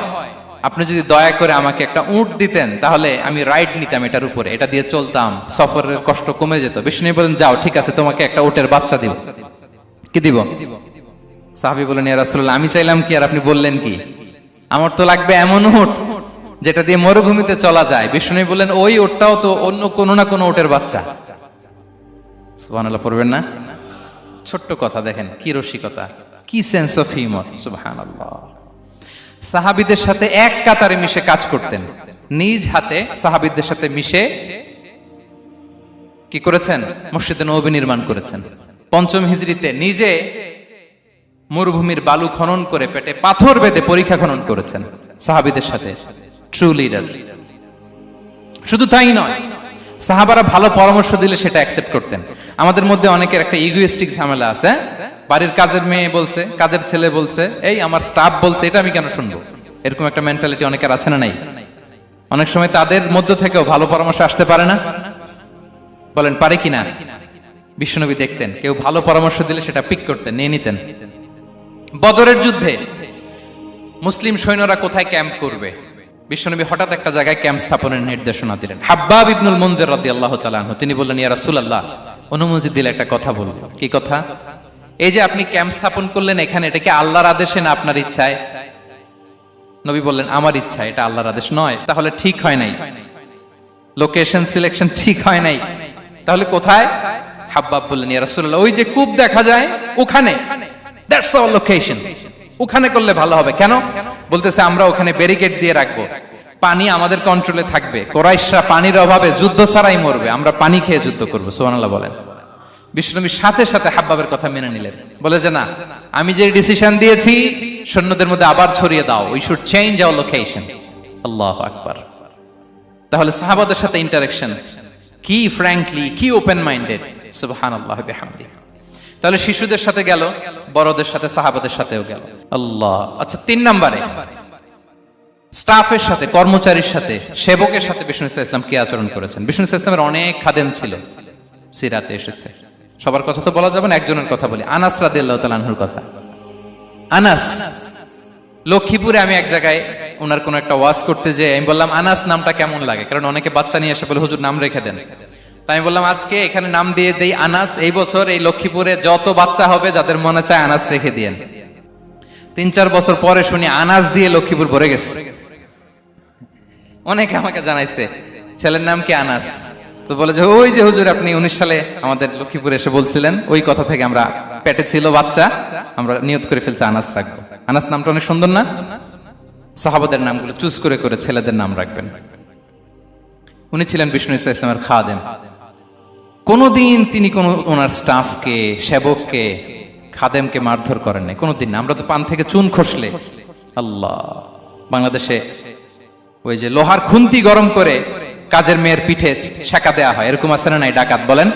আপনি যদি দয়া করে আমাকে একটা উট দিতেন তাহলে আমি রাইড নিতাম এটার উপরে, এটা দিয়ে চলতাম, সফরের কষ্ট কমে যেত। বিষ্ণু বলেন, যাও, ঠিক আছে, তোমাকে একটা উটের বাচ্চা দিব। কি দিব? সাহাবী বলেন, ইয়া রাসূলুল্লাহ, আমি চাইলাম কি আর আপনি বললেন কি? আমার তো লাগবে এমন উট যেটা দিয়ে মরুভূমিতে চলা যায়। বিষ্ণু বলেন, ওই উটটাও তো অন্য কোনো না কোনো উটের বাচ্চা। সুবহানাল্লাহ পড়বেন না? ছোট্ট কথা, দেখেন কি রসিকতা, কি সেন্স অফ হিউমার। সুবহানাল্লাহ। সাহাবীদের সাথে এক কাতারে মিশে কাজ করতেন, নিজ হাতে সাহাবীদের সাথে মিশে কি করেছেন? মসজিদে নববী নির্মাণ করেছেন। পঞ্চম হিজরিতে নিজে মরুভূমির বালু খনন করে পেটে পাথর বেঁধে পরীক্ষা খনন করেছেন সাহাবীদের সাথে। True leader. শুধু তাই নয়, সাহাবারা ভালো পরামর্শ দিলে সেটা অ্যাকসেপ্ট করতেন। আমাদের মধ্যে অনেকের একটা ইগোইস্টিক ঝামেলা আছে, বাড়ির কাজের মেয়ে বলছে, কাজের ছেলে বলছে, এই আমার স্টাফ বলছে, এটা আমি কেন শুনবো? এরকম একটা মেন্টালিটি অনেকের আছে না নাই? অনেক সময় তাদের মধ্য থেকেও ভালো পরামর্শ আসতে পারে না? বলেন পারে কিনা? বিশ্বনবী দেখতেন কেউ ভালো পরামর্শ দিলে সেটা পিক করতেন, নিয়ে নিতেন। বদরের যুদ্ধে মুসলিম সৈন্যরা কোথায় ক্যাম্প করবে, বিশ্বনবী হঠাৎ একটা জায়গায় ক্যাম্প স্থাপনের নির্দেশনা দিলেন। হাব্বাব ইবনুল মুনজির রাদিয়াল্লাহু তাআলা আনহু, তিনি বললেন, ইয়া রাসূলুল্লাহ, অনুমতি দিলে একটা কথা বলবো। কি কথা? এই যে আপনি ক্যাম্প স্থাপন করলেন এখানে, এটা কি আল্লাহর আদেশে না আপনার ইচ্ছায়? নবী বললেন, আমার ইচ্ছা, এটা আল্লাহর আদেশ নয়। তাহলে ঠিক হয় নাই, লোকেশন সিলেকশন ঠিক হয় নাই। তাহলে কোথায়? হাব্বাব বললেন, ইয়া রাসূলুল্লাহ, ওই যে কূপ দেখা যায় ওখানে, দ্যাটস আওয়ার লোকেশন, ওখানে করলে ভালো হবে। কেন? বলতেছে, আমরা ওখানে ব্যারিকেড দিয়ে রাখবো, পানি আমাদের কন্ট্রোলে থাকবে, কুরাইশরা পানির অভাবে যুদ্ধ ছাড়াই মরবে, আমরা পানি খেয়ে যুদ্ধ করবো। সুবহানাল্লাহ বলেন। বিশ্বনবী সাথে সাথে হাব্বাবের কথা মেনে নিলেন, বলে যে না, আমি যে ডিসিশন দিয়েছি সৈন্যদের মধ্যে আবার ছড়িয়ে দাও, we should change our location. আল্লাহু আকবার। তাহলে সাহাবাদের সাথে ইন্টারেকশন কি ফ্র্যাঙ্কলি, কি ওপেন মাইন্ডেড। সুবহানাল্লাহ বিহামদি। তাহলে শিশুদের সাথে গেল, বড়দের সাথে, সাহাবাদের সাথেও গেল। আল্লাহ। আচ্ছা, 3 নম্বরে স্টাফের সাথে, কর্মচারীর সাথে, সেবকের সাথে বিষ্ণু ইসলাম কি আচরণ করেছেন? বিষ্ণু ইসলামের অনেক খাদেম ছিল, সিরাতে এসেছে। সবার কথা তো বলা যাবে না, একজনের কথা বলি, আনাস রাদিয়াল্লাহু তাআলা আনহুর কথা। আনাস, লক্ষ্মীপুরে আমি এক জায়গায় ওনার কোন একটা ওয়াজ করতে যেয়ে আমি বললাম, আনাস নামটা কেমন লাগে? কারণ অনেকে বাচ্চা নিয়ে এসে বলে, হুজুর নাম রেখে দেন। তাই আমি বললাম, আজকে এখানে নাম দিয়ে দেই আনাস। এই বছর এই লক্ষ্মীপুরে যত বাচ্চা হবে, যাদের মনে চায় আনাস রেখে দিয়েন। 3-4 বছর পরে শুনি আনাস দিয়ে লক্ষ্মীপুর ভরে গেছে। অনেকে আমাকে জানাইছে ছেলের নাম কি আনাস। তো বলে যে, ওই যে হুজুর আপনি 19 সালে আমাদের লক্ষ্মীপুরে এসে বলছিলেন, ওই কথা থেকে আমরা, পেটে ছিল বাচ্চা, আমরা নিয়ত করে ফেলছি আনাস রাখবো। আনাস নামটা অনেক সুন্দর না? সাহাবাদের নামগুলো চুজ করে করে ছেলেদের নাম রাখবেন। উনি ছিলেন বিষ্ণু ইসলামের খাদেম। কোনদিন তিনি কোন ওনার স্টাফকে, সেবককে, খাদেমকে মারধর করেন নাই, কোনদিন না। আমরা তো পান থেকে চুন খসলে, আল্লাহ, বাংলাদেশে ওই যে লোহার খুন্তি গরম করে কাজের মেয়ের পিঠে শেখা দেয়া হয়, এরকম আছে না নাই? ডাকাত বলেন,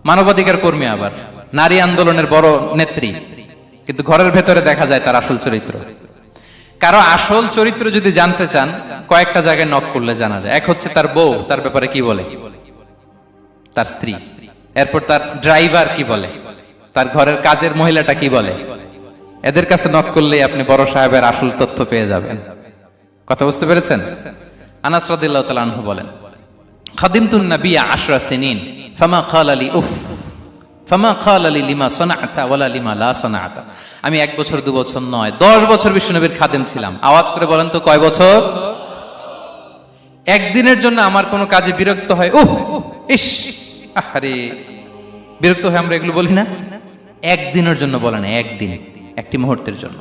মানবাধিকার কর্মী, আবার নারী আন্দোলনের বড় নেত্রী, কিন্তু ঘরের ভেতরে দেখা যায় তার আসল চরিত্র। কারো আসল চরিত্র যদি জানতে চান, কয়েকটা জায়গায় নক করলে জানা যায়। এক হচ্ছে তার বউ, তার ব্যাপারে কি বলে, তার স্ত্রী। এরপর তার ড্রাইভার কি বলে, তার ঘরের কাজের মহিলাটা কি বলে। এদের কাছে নক করলেই আপনি বড় সাহেবের আসল তথ্য পেয়ে যাবেন। কথা বুঝতে পেরেছেন? আনাস রাদিয়াল্লাহু তাআলা আনহু বলেন, খাদিমতুন নাবিয়্যা 10 সিনিন ফামা ক্বালা লি উফ ফামা ক্বালা লি লিমা সানা'তা ওয়ালা লিমা লা সানা'তা। আমি 1 বছর 2 বছর নয়, 10 বছর বিশ্বনবীর খাদেম ছিলাম। আওয়াজ করে বলেন তো, কয় বছর? একদিনের জন্য আমার কোনো কাজে বিরক্ত হয়, উহ ইস, আরে, বিরক্ত হয়ে আমরা এগুলো বলি না? একদিনের জন্য বলে না, একদিন, একটি মুহূর্তের জন্য।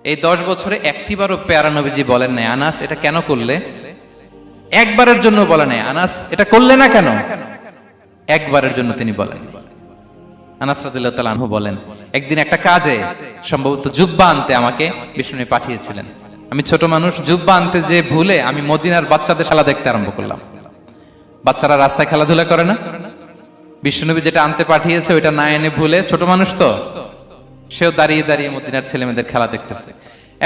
এই 10 বছরে একটিবারও প্যারা নবীজি বলেন নাই, আনাস এটা কেন করলে? একবারের জন্য বলে নাই, আনাস এটা করলে না কেন? একবারের জন্য তিনি বলেন। আনাস রাদিয়াল্লাহু তাআলা আনহু বলেন, একদিন একটা কাজে, সম্ভবত জুব্বা আনতে আমাকে বিষ্ণু পাঠিয়েছিলেন। আমি ছোট মানুষ, জুব্বা আনতে যে ভুলে আমি মদিনার বাচ্চাদের খেলা দেখতে আরম্ভ করলাম। বাচ্চারা রাস্তায় খেলাধুলা করে না? বিশ্বনবী যেটা আনতে পাঠিয়েছে ওইটা না এনে ভুলে, ছোট মানুষ তো, সেও দাঁড়িয়ে দাঁড়িয়ে মদিনার ছেলেমেয়েদের খেলা দেখতেছে।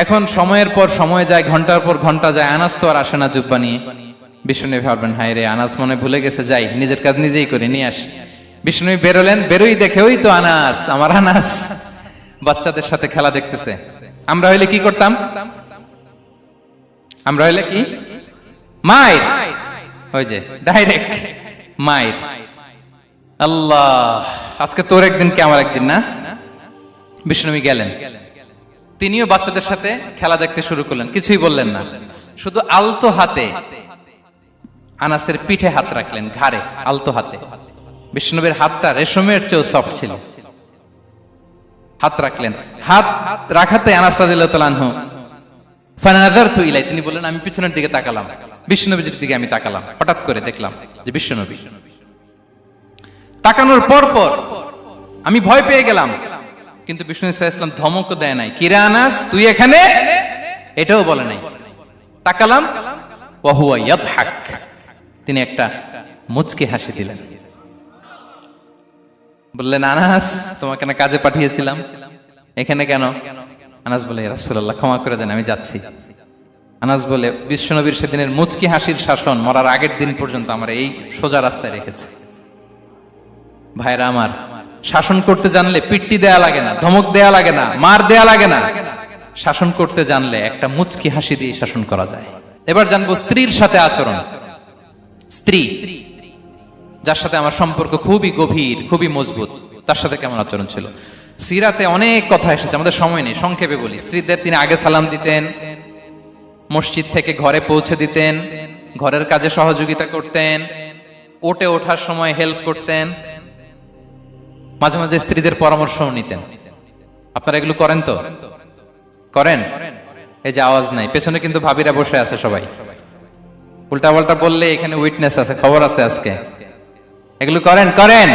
এখন সময়ের পর সময় যায়, ঘন্টার পর ঘন্টা যায়, আনাস তো আর আসে না জুব্বা নিয়ে। বিশ্বনবী ভাববেন, হায় রে, আনাস মনে ভুলে গেছে, যাই নিজের কাজ নিজেই করে নিয়ে আসি। বিষ্ণু বেরোলেন, বেরোই দেখে ওই তো আনাস, আমার আনাস বাচ্চাদের সাথে খেলা দেখতেছে। আমরা হইলে কি করতাম? আমরা হইলে কি মায়ের, ওই যে ডাইরেক্ট মায়ের। আল্লাহ, আজকে তোর একদিন কি আমার একদিন না। বিষ্ণু গেলেন, তিনিও বাচ্চাদের সাথে খেলা দেখতে শুরু করলেন, কিছুই বললেন না, শুধু আলতো হাতে আনাসের পিঠে হাত রাখলেন, ঘাড়ে আলতো হাতে। বিষ্ণুবীর হাতটা রেশমের চেয়েও সফট ছিল। হাত রাখলেন, হাত রাখাতে আনাস রাদিয়াল্লাহু তাআলা আনহু ফানাযারতু ইলাই, তিনি বললেন আমি পিছনের দিকে তাকালাম, বিষ্ণুনবীর দিকে আমি তাকালাম, হঠাৎ করে দেখলাম যে বিষ্ণুনবী। তাকানোর পর পর আমি ভয় পেয়ে গেলাম, কিন্তু বিষ্ণু সাল্লাল্লাহু আলাইহি ওয়াসাল্লাম ধমকও দেয় নাই, কিরে আনাস তুই এখানে, এটাও বলে নাই। তাকালাম, ওয়া হুয়া ইয়াদহাক, তিনি একটা মুচকি হাসি দিলেন। বললেন আনাস তোমাকে না কাজে পাঠিয়েছিলাম, এখানে কেন? আনাস বলে ইয়া রাসূলুল্লাহ ক্ষমা করে দেন, আমি যাচ্ছি। আনাস বলে বিশ্বনবীর সেদিনের মুচকি হাসির শাসন মরার আগের দিন পর্যন্ত আমরা এই সোজা রাস্তায় রেখেছি। ভাইরা আমার, শাসন করতে জানলে পিট্টি দেয়া লাগে না, ধমক দেয়া লাগে না, মার দেয়া লাগে না। শাসন করতে জানলে একটা মুচকি হাসি দিয়ে শাসন করা যায়। এবার জানবো স্ত্রীর সাথে আচরণ। স্ত্রী যার সাথে আমার সম্পর্ক খুবই গভীর, খুবই মজবুত, তার সাথে কেমন আচরণ ছিল। সিরাতে অনেক কথা এসেছে, আমাদের সময় নেই, সংক্ষেপে বলি। স্ত্রীদের তিনি আগে সালাম দিতেন, মসজিদ থেকে ঘরে পৌঁছে দিতেন, ঘরের কাজে সহযোগিতা করতেন, ওঠে ওঠার সময় হেল্প করতেন, মাঝে মাঝে স্ত্রীদের পরামর্শও নিতেন। আপনারা এগুলো করেন তো? করেন? এই যে আওয়াজ নাই, পেছনে কিন্তু ভাবিরা বসে আছে সবাই। উল্টা পাল্টা বললে এখানে উইটনেস আছে, খবর আছে আজকে। এগুলো করেন? করেন?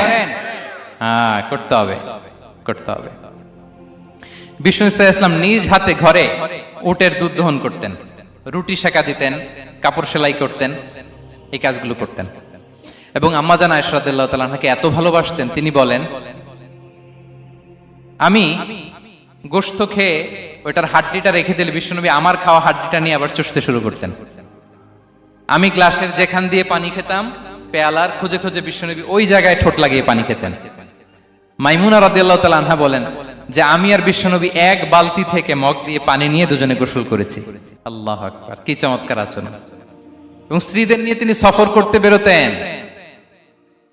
হ্যাঁ, করতে হবে, করতে হবে। বিষ্ণু সাল্লাল্লাহু আলাইহি ওয়াসাল্লাম নিজ হাতে ঘরে উটের দুধ দহন করতেন, রুটি সেকা দিতেন, কাপড় সেলাই করতেন, এই কাজগুলো করতেন। এবং আম্মা জান আয়েশা রাদিয়াল্লাহু তাআলা আনহাকে এত ভালোবাসতেন, তিনি বলেন আমি গোশত খেয়ে ওইটার হাড্ডিটা রেখে দিলে বিশ্বনবী আমার খাওয়া হাড্ডিটা নিয়ে আবার চুষতে শুরু করতেন। আমি গ্লাসের যেখান দিয়ে পানি খেতাম, পেয়ালার খুঁজে খুঁজে বিশ্বনবী ওই জায়গায় ঠোঁট লাগিয়ে পানি খেতেন। মাইমুনা রাদিয়াল্লাহু তাআলা আনহা বলেন যে আমি আর বিশ্বনবী এক বালতি থেকে মগ দিয়ে পানি নিয়ে দুজনে গোসল করেছি। আল্লাহু আকবার, কি চমৎকার আচরণ। এবং স্ত্রীদের নিয়ে তিনি সফর করতে বেরোতেন।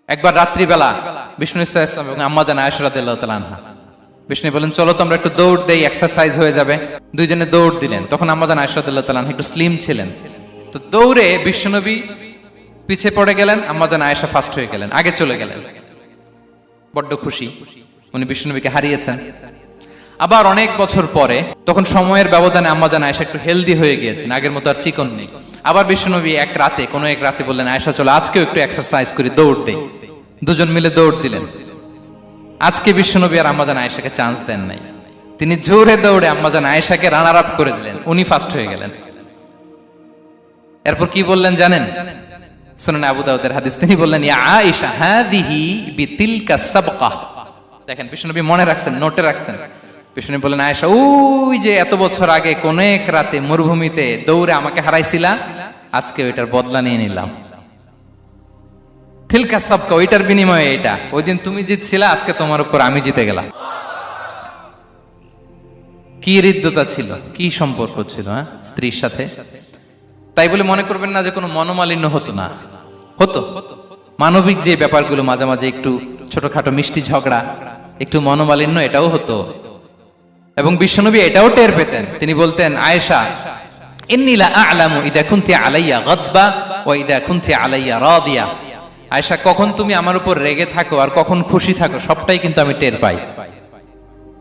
একবার রাত্রিবেলা বিষ্ণু সাল্লাল্লাহু আলাইহি ওয়াসাল্লাম এবং আম্মা জান আয়েশা রাদিয়াল্লাহু তাআলা আনহা, বিষ্ণু বলেন চলো তো আমরা একটু দৌড় দেই, এক্সারসাইজ হয়ে যাবে। দুইজনে দৌড় দিলেন। তখন আম্মা জান আয়েশা রাদিয়াল্লাহু তাআলা আনহা একটু স্লিম ছিলেন, তো দৌড়ে বিশ্বনবী পিছে পড়ে গেলেন, আম্মা জান আয়েশা ফার্স্ট হয়ে গেলেন, আগে চলে গেলেন। বড্ড খুশি, উনি বিশ্বনবীকে হারিয়েছেন। আবার অনেক বছর পরে, তখন সময়ের ব্যবধানে আম্মা জান আয়েশা একটু হেলদি হয়ে গিয়েছেন, আগের মতো আর চিকন নেই। আবার বিশ্বনবী কোনো এক রাতে বললেন আয়েশা চলো আজকেও একটু এক্সারসাইজ করি, দৌড় দেই। দুজন মিলে দৌড় দিলেন। আজকে বিশ্বনবী আর আম্মা জান আয়েশাকে চান্স দেন নাই, তিনি জোরে দৌড়ে আম্মা জান আয়েশাকে রানার আপ করে দিলেন, উনি ফার্স্ট হয়ে গেলেন। এরপর কি বললেন জানেন? সুনানে আবু দাউদের হাদিস, তিনি বললেন ইয়া আয়েশা হাদিহি বিতিলকা সাবকা। দেখেন বিশ্বনবী মনে রাখছেন, নোটে রাখছেন। বিশ্বনবী বললেন আয়েশা ওই যে এত বছর আগে কোন এক রাতে মরুভূমিতে দৌড়ে আমাকে হারাইছিলা, আজকে ওইটার বদলা নিয়ে নিলাম। তিলকা সাবকা, ওইটার বিনিময়ে এটা। ওই দিন তুমি জিতছিলা, আজকে তোমার উপর আমি জিতে গেলাম। কি হৃদ্যতা ছিল, কি সম্পর্ক ছিল স্ত্রীর সাথে। তাই বলে মনে করবেন না যে কোনো মনোমালিন্য হতো না, হতো। মানবিক যে ব্যাপারগুলো, মাঝে মাঝে একটু ছোটখাটো মিষ্টি ঝগড়া, একটু মনোমালিন্য, এটাও হতো। এবং বিশ্বনবী এটাও টের পেতেন। তিনি বলতেন আয়েশা ইন্নী লা আ'লামু ইযা কুনতি আলাইয়া গাদবা ওয়া ইযা কুনতি আলাইয়া রাদিয়া। আয়েশা, কখন তুমি আমার উপর রেগে থাকো আর কখন খুশি থাকো সবটাই কিন্তু আমি টের পাই।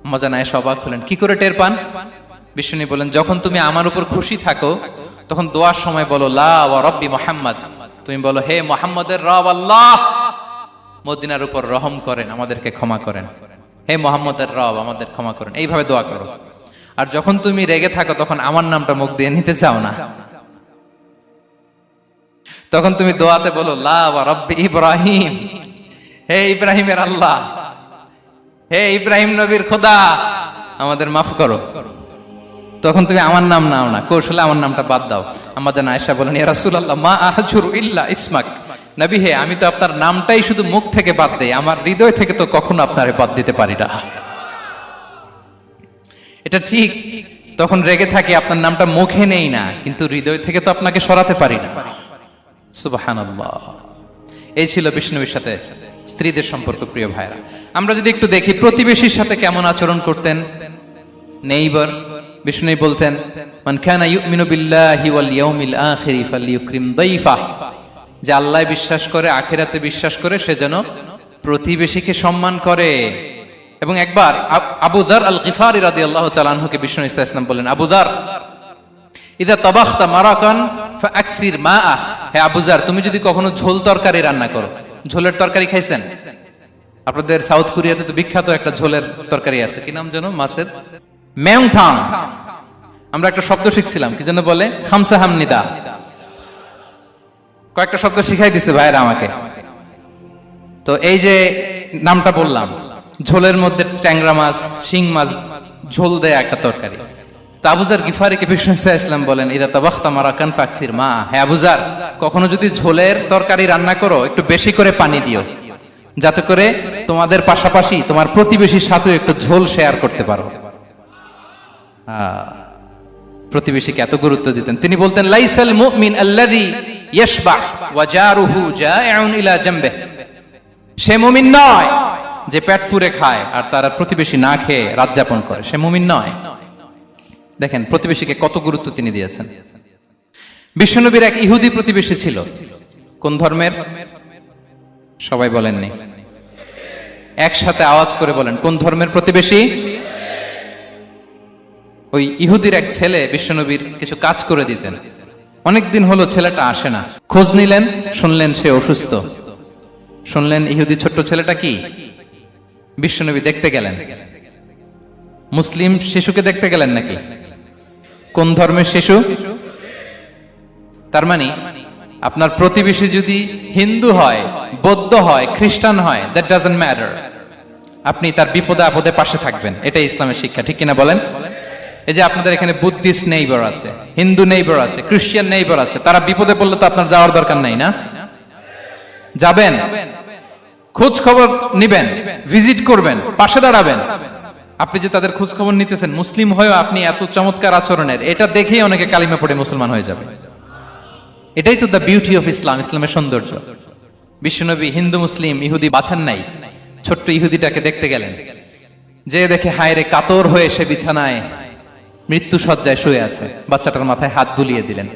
আম্মা জান আয়েশা অবাক হলেন, কি করে টের পান? বিশ্বনবী বলেন যখন তুমি আমার উপর খুশি থাকো তখন দোয়ার সময় বলো লা ওয়া রাব্বি মুহাম্মদ, তুমি বলো হে মুহাম্মদের রব আল্লাহ, মদিনার উপর রহম করেন, আমাদেরকে ক্ষমা করেন। হে মুহাম্মদের রব, আমাদের ক্ষমা করেন, এইভাবে দোয়া করো। আর যখন তুমি রেগে থাকো তখন আমার নামটা মুখ দিয়ে নিতে চাও না, তখন তুমি দোয়াতে বলো লা ওয়া রাব্বি ইব্রাহিম, হে ইব্রাহিমের আল্লাহ, হে ইব্রাহিম নবীর খোদা, আমাদের মাফ করো। তখন তুমি আমার নাম নাও না, কৌশলে আমার নামটা বাদ দাও। আম্মা জান আয়েশা বলেন ইয়া রাসূলুল্লাহ মা আহজুরু ইল্লা ইসমাক, নবী হে, আমি তো আপনার নামটাই শুধু মুখ থেকে বাদ দেই, আমার হৃদয় থেকে তো কখনো আপনারে বাদ দিতে পারি না। এটা ঠিক, তখন রেগে থাকে, আপনার নামটা মুখে নেই না, কিন্তু হৃদয় থেকে তো আপনাকে সরাতে পারি না। সুবহানাল্লাহ। এই ছিল বিষ্ণুবীর সাথে স্ত্রীদের সম্পর্ক। প্রিয় ভাইরা, আমরা যদি একটু দেখি প্রতিবেশীর সাথে কেমন আচরণ করতেন নেইবার। বিষ্ণু বলতেন, মান কানা ইউমিনু বিল্লাহি ওয়াল ইয়াউমিল আখিরি ফালইউকরিম দাইফা, যে আল্লাহ বিশ্বাস করে, আখিরাতে বিশ্বাস করে, সে যেন প্রতিবেশীকে সম্মান করে। এবং একবার আবু যার আল গিফারি রাদিয়াল্লাহু তাআলা আনহুকে বিষ্ণু ইসা ইসলাম বললেন, আবু যার, ইদা তাবাখতা মারাকান ফাআকসির মাআ, হে আবু যার, তুমি যদি কখনো ঝোল তরকারি রান্না করো, ঝোলের তরকারি খাইছেন? আপনাদের সাউথ কোরিয়াতে তো বিখ্যাত একটা ঝোলের তরকারি আছে, কি নাম যেন, মাছের মেয়ংথাং। আমরা একটা শব্দ শিখছিলাম, কি যেন বলে, খামসা হামনিদা। কয়েকটা শব্দ শিখাই দিছে ভাইরা আমাকে। তো এই যে নামটা বললাম, ঝোলের মধ্যে ট্যাংরা মাছ, শিং মাছ ঝোল দেয়া একটা তরকারি। তো আবু যার গিফারিকে বিষ্ণু ইসলাম বলেন, ইদা তাবাখতা মারাকান ফাকফির মা, হে আবু যার, কখনো যদি ঝোলের তরকারি রান্না করো, একটু বেশি করে পানি দিও, যাতে করে তোমাদের পাশাপাশি তোমার প্রতিবেশীর সাথে একটু ঝোল শেয়ার করতে পারো। প্রতিবেশীকে এত গুরুত্ব দিতেন। তিনি বলতেন, লাইসাল মুমিন আল্লাযী ইয়াশবাহ ওয়া জারুহু জাইউন ইলা জামবিহি, সে মুমিন নয় যে পেট পুরে খায় আর তার প্রতিবেশী না খেয়ে রাত যাপন করে, সে মুমিন নয়। দেখেন প্রতিবেশীকে কত গুরুত্ব তিনি দিয়েছেন। বিশ্বনবীর এক ইহুদি প্রতিবেশী ছিল। কোন ধর্মের? সবাই বলেননি, একসাথে আওয়াজ করে বলেন, কোন ধর্মের প্রতিবেশী? ওই ইহুদির এক ছেলে বিশ্বনবীর কিছু কাজ করে দিতেন। অনেকদিন হলো ছেলেটা আসে না। খোঁজ নিলেন, শুনলেন সে অসুস্থ। শুনলেন ইহুদি ছোট্ট ছেলেটা কি? বিশ্বনবী দেখতে গেলেন। মুসলিম শিশুকে দেখতে গেলেন নাকি? কোন ধর্মের শিশু? তার মানে আপনার প্রতিবেশী যদি হিন্দু হয়, বৌদ্ধ হয়, খ্রিস্টান হয়, দ্যাট ডাজন্ট ম্যাটার, আপনি তার বিপদে আপদে পাশে থাকবেন। এটাই ইসলামের শিক্ষা, ঠিক কিনা বলেন? এই যে আপনাদের এখানে বুদ্ধিস্ট নেইবার আছে, হিন্দু নেইবার আছে, খ্রিস্টান নেইবার আছে, তারা বিপদে পড়লে তো আপনার যাওয়ার দরকার নাই, না? যাবেন, খোঁজ খবর নিবেন, ভিজিট করবেন, পাশে দাঁড়াবেন। আপনি যে তাদের খোঁজ খবর নিতেছেন, মুসলিম হয়েও আপনি এত চমৎকার আচরণের, এটা দেখেই অনেকে কালিমা পড়ে মুসলমান হয়ে যাবে। এটাই তো দ্য বিউটি অফ ইসলাম, ইসলামের সৌন্দর্য। বিশ্বনবী হিন্দু মুসলিম ইহুদি বাছান নাই, ছোট্ট ইহুদিটাকে দেখতে গেলেন। যে দেখে হায় রে, কাতর হয়ে সে বিছানায় মৃত্যু সজ্জায় শুয়ে আছে। বাচ্চাটার মাথায় হাত বুলিয়ে দিলেন।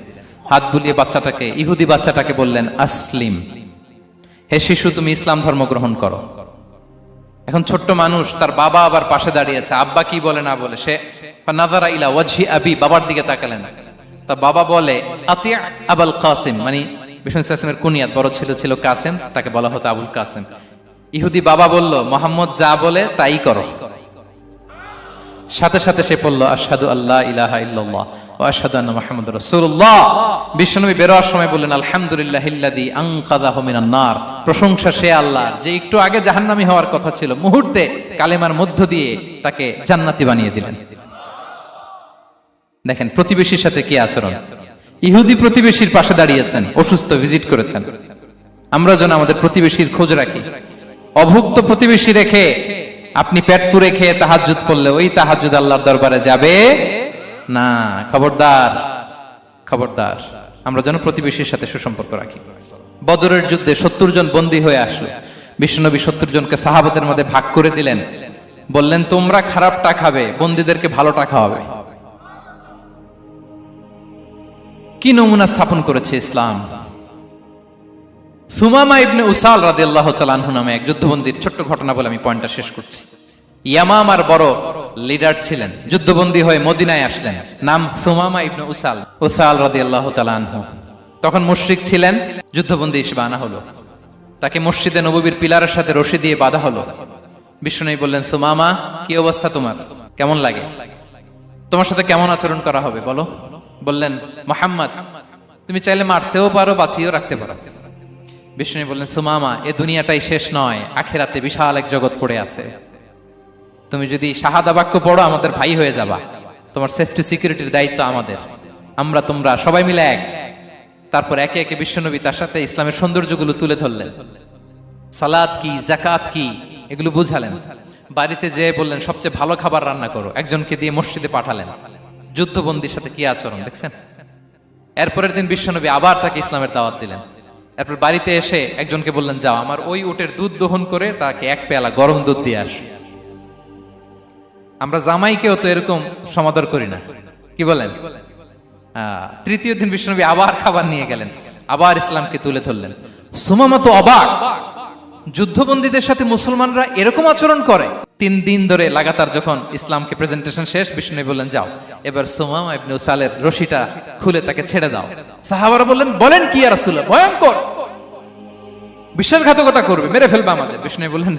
হাত বুলিয়ে বাচ্চাটাকে, ইহুদি বাচ্চাটাকে বললেন, আসলিম, হে শিশু, তুমি ইসলাম ধর্ম গ্রহণ করো। এখন ছোট্ট মানুষ, তার বাবা আবার পাশে দাঁড়িয়ে আছে, আব্বা কি বলে না বলে, সে নাযারা ইলা ওয়াজহি আবি, বাবার দিকে তাকালেন। তা বাবা বলে, আতি আবুল কাসিম, মানে বিষ্ণু ইসলামের কুনিয়াত, বড় ছেলে ছিল কাসেম, তাকে বলা হতো আবুল কাসেম। ইহুদি বাবা বলল, মোহাম্মদ যা বলে তাই করো। সাথে সাথে সে পড়ল, আশহাদু আল্লা ইলাহা ইল্লাল্লাহ ওয়া আশহাদু আন্না মুহাম্মাদুর রাসূলুল্লাহ। বিশ্বনবী বেরোয়ার সময় বললেন, আলহামদুলিল্লাহিল্লাযী আনকাযাহু মিনান নার, প্রশংসা সে আল্লাহ যে একটু আগে জাহান্নামী হওয়ার কথা ছিল, মুহূর্তে কালেমার মধ্য দিয়ে তাকে জান্নাতি বানিয়ে দিলেন। দেখেন প্রতিবেশীর সাথে কি আচরণ। ইহুদি প্রতিবেশীর পাশে দাঁড়িয়েছেন, অসুস্থ, ভিজিট করেছেন। আমরা যেন আমাদের প্রতিবেশীর খোঁজ রাখি। অভুক্ত প্রতিবেশী রেখে আপনি পেট পুরে খেয়ে তাহাজ্জুদ করলে ওই তাহাজ্জুদ আল্লাহর দরবারে যাবে না। খবরদার, খবরদার, আমরা যেন প্রতিবেশীর সাথে সুসম্পর্ক রাখি। বদরের যুদ্ধে 70 জন বন্দী হয়ে আসলো। বিশ্বনবী 70 জনকে সাহাবাদের মধ্যে ভাগ করে দিলেন, বললেন, তোমরা খারাপটা খাবে, বন্দীদেরকে ভালোটা খাওয়াবে। কি নমুনা স্থাপন করেছে ইসলাম। সুমামা ইবনে উসাল রাদিয়াল্লাহু তাআলা আনহু নামে এক যুদ্ধবন্দীর ছোট্ট ঘটনা বলে আমি পয়েন্টটা শেষ করছি। ইয়ামামার বড় লিডার ছিলেন, যুদ্ধবন্দী হয়ে মদিনায় আসলেন, নাম সুমামা ইবনে উসাল রাদিয়াল্লাহু তাআলা আনহু। তখন মুশরিক ছিলেন, যুদ্ধবন্দী হিসেবে আনা হলো। তাকে মসজিদে নববীর পিলারের সাথে রশি দিয়ে বাঁধা হলো। বিষ্ণুনবী বললেন, সুমামা, কি অবস্থা তোমার, কেমন লাগে, তোমার সাথে কেমন আচরণ করা হবে বলো? বললেন, মুহাম্মদ, তুমি চাইলে মারতেও পারো, বাঁচিয়েও রাখতে পারো। বিষ্ণু বললেন, সুমামা, এ দুনিয়াটাই শেষ নয়, আখিরাতে বিশাল এক জগৎ পড়ে আছে। তুমি যদি শাহাদা বাক্য পড়ো, আমাদের ভাই হয়ে যাবা। তোমার সেফটি সিকিউরিটির দায়িত্ব আমাদের। আমরা তোমরা সবাই মিলে এক। তারপর একে একে বিশ্বনবী তার সাথে ইসলামের সৌন্দর্যগুলো তুলে ধরলেন, সালাত কি, জাকাত কি, এগুলো বুঝালেন। বাড়িতে যেয়ে বললেন সবচেয়ে ভালো খাবার রান্না করো, একজনকে দিয়ে মসজিদে পাঠালেন। যুদ্ধবন্দীর সাথে কি আচরণ দেখছেন। এরপরের দিন বিশ্বনবী আবার তাকে ইসলামের দাওয়াত দিলেন। এরপর বাড়িতে এসে একজনকে বললেন, যাও আমার ওই উটের দুধ দহন করে তাকে এক পেয়ালা গরম দুধ দিয়ে আস। আমরা জামাইকেও তো এরকম সমাদর করি না, কি বলেন? তৃতীয় দিন বিশ্বনবী আবার খাবার নিয়ে গেলেন, আবার ইসলামকে তুলে ধরলেন। সুমামা তো অবাক, যুদ্ধবন্দীদের সাথে মুসলমানরা এরকম আচরণ করে। 3 দিন ধরে লাগাতার যখন ইসলামকে প্রেজেন্টেশন শেষ, বিষ্ণু বললেন, যাও এবার সুমামা ইবনে উসালের রশিটা খুলে তাকে ছেড়ে দাও। সাহাবারা বললেন, বলেন কি ইয়া রাসূলুল্লাহ, ভয়ঙ্কর, বিশ্বাসঘাতকতা করবে, মেরে ফেলবে আমাদের। বিষ্ণু বললেন,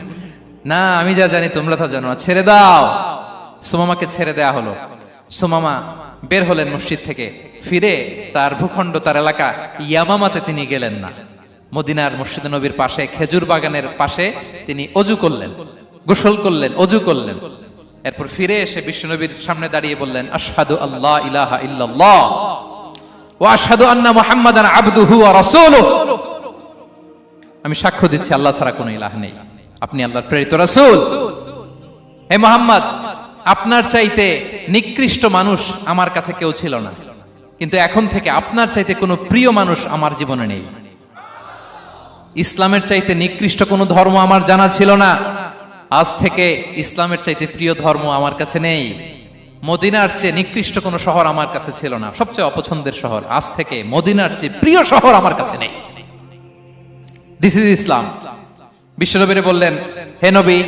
না, আমি যা জানি তোমরা তা জানো না, ছেড়ে দাও। সুমামাকে ছেড়ে দেয়া হলো। সুমামা বের হলেন মসজিদ থেকে, ফিরে তার ভূখণ্ড, তার এলাকা ইয়ামামাতে তিনি গেলেন না। মদিনার মসজিদে নবীর পাশে খেজুর বাগানের পাশে তিনি অজু করলেন, গোসল করলেন, অজু করলেন। এরপর ফিরে এসে বিশ্বনবীর সামনে দাঁড়িয়ে বললেন, আশহাদু আল্লাহ ইলাহা ইল্লাল্লাহ ওয়া আশহাদু আন্না মুহাম্মাদান আবদুহু ওয়া রাসূলুহু। আমি সাক্ষ্য দিচ্ছি আল্লাহ ছাড়া কোনো ইলাহ নেই, আপনি আল্লাহর প্রেরিত রাসূল। হে মুহাম্মদ, আপনার চাইতে নিকৃষ্ট মানুষ আমার কাছে কেউ ছিল না, কিন্তু এখন থেকে আপনার চাইতে কোনো প্রিয় মানুষ আমার জীবনে নেই। ইসলামের চাইতে নিকৃষ্ট কোনো ধর্ম আমার জানা ছিল না, আজ থেকে ইসলামের চাইতে প্রিয় ধর্ম আমার কাছে নেই। মদিনার চেয়ে নিকৃষ্ট কোনো শহর আমার কাছে ছিল না, সবচেয়ে অপছন্দের শহর, আজ থেকে মদিনার চেয়ে প্রিয় শহর আমার কাছে নেই। দিস ইজ ইসলাম। বিশ্বনবী বললেন, হে নবী,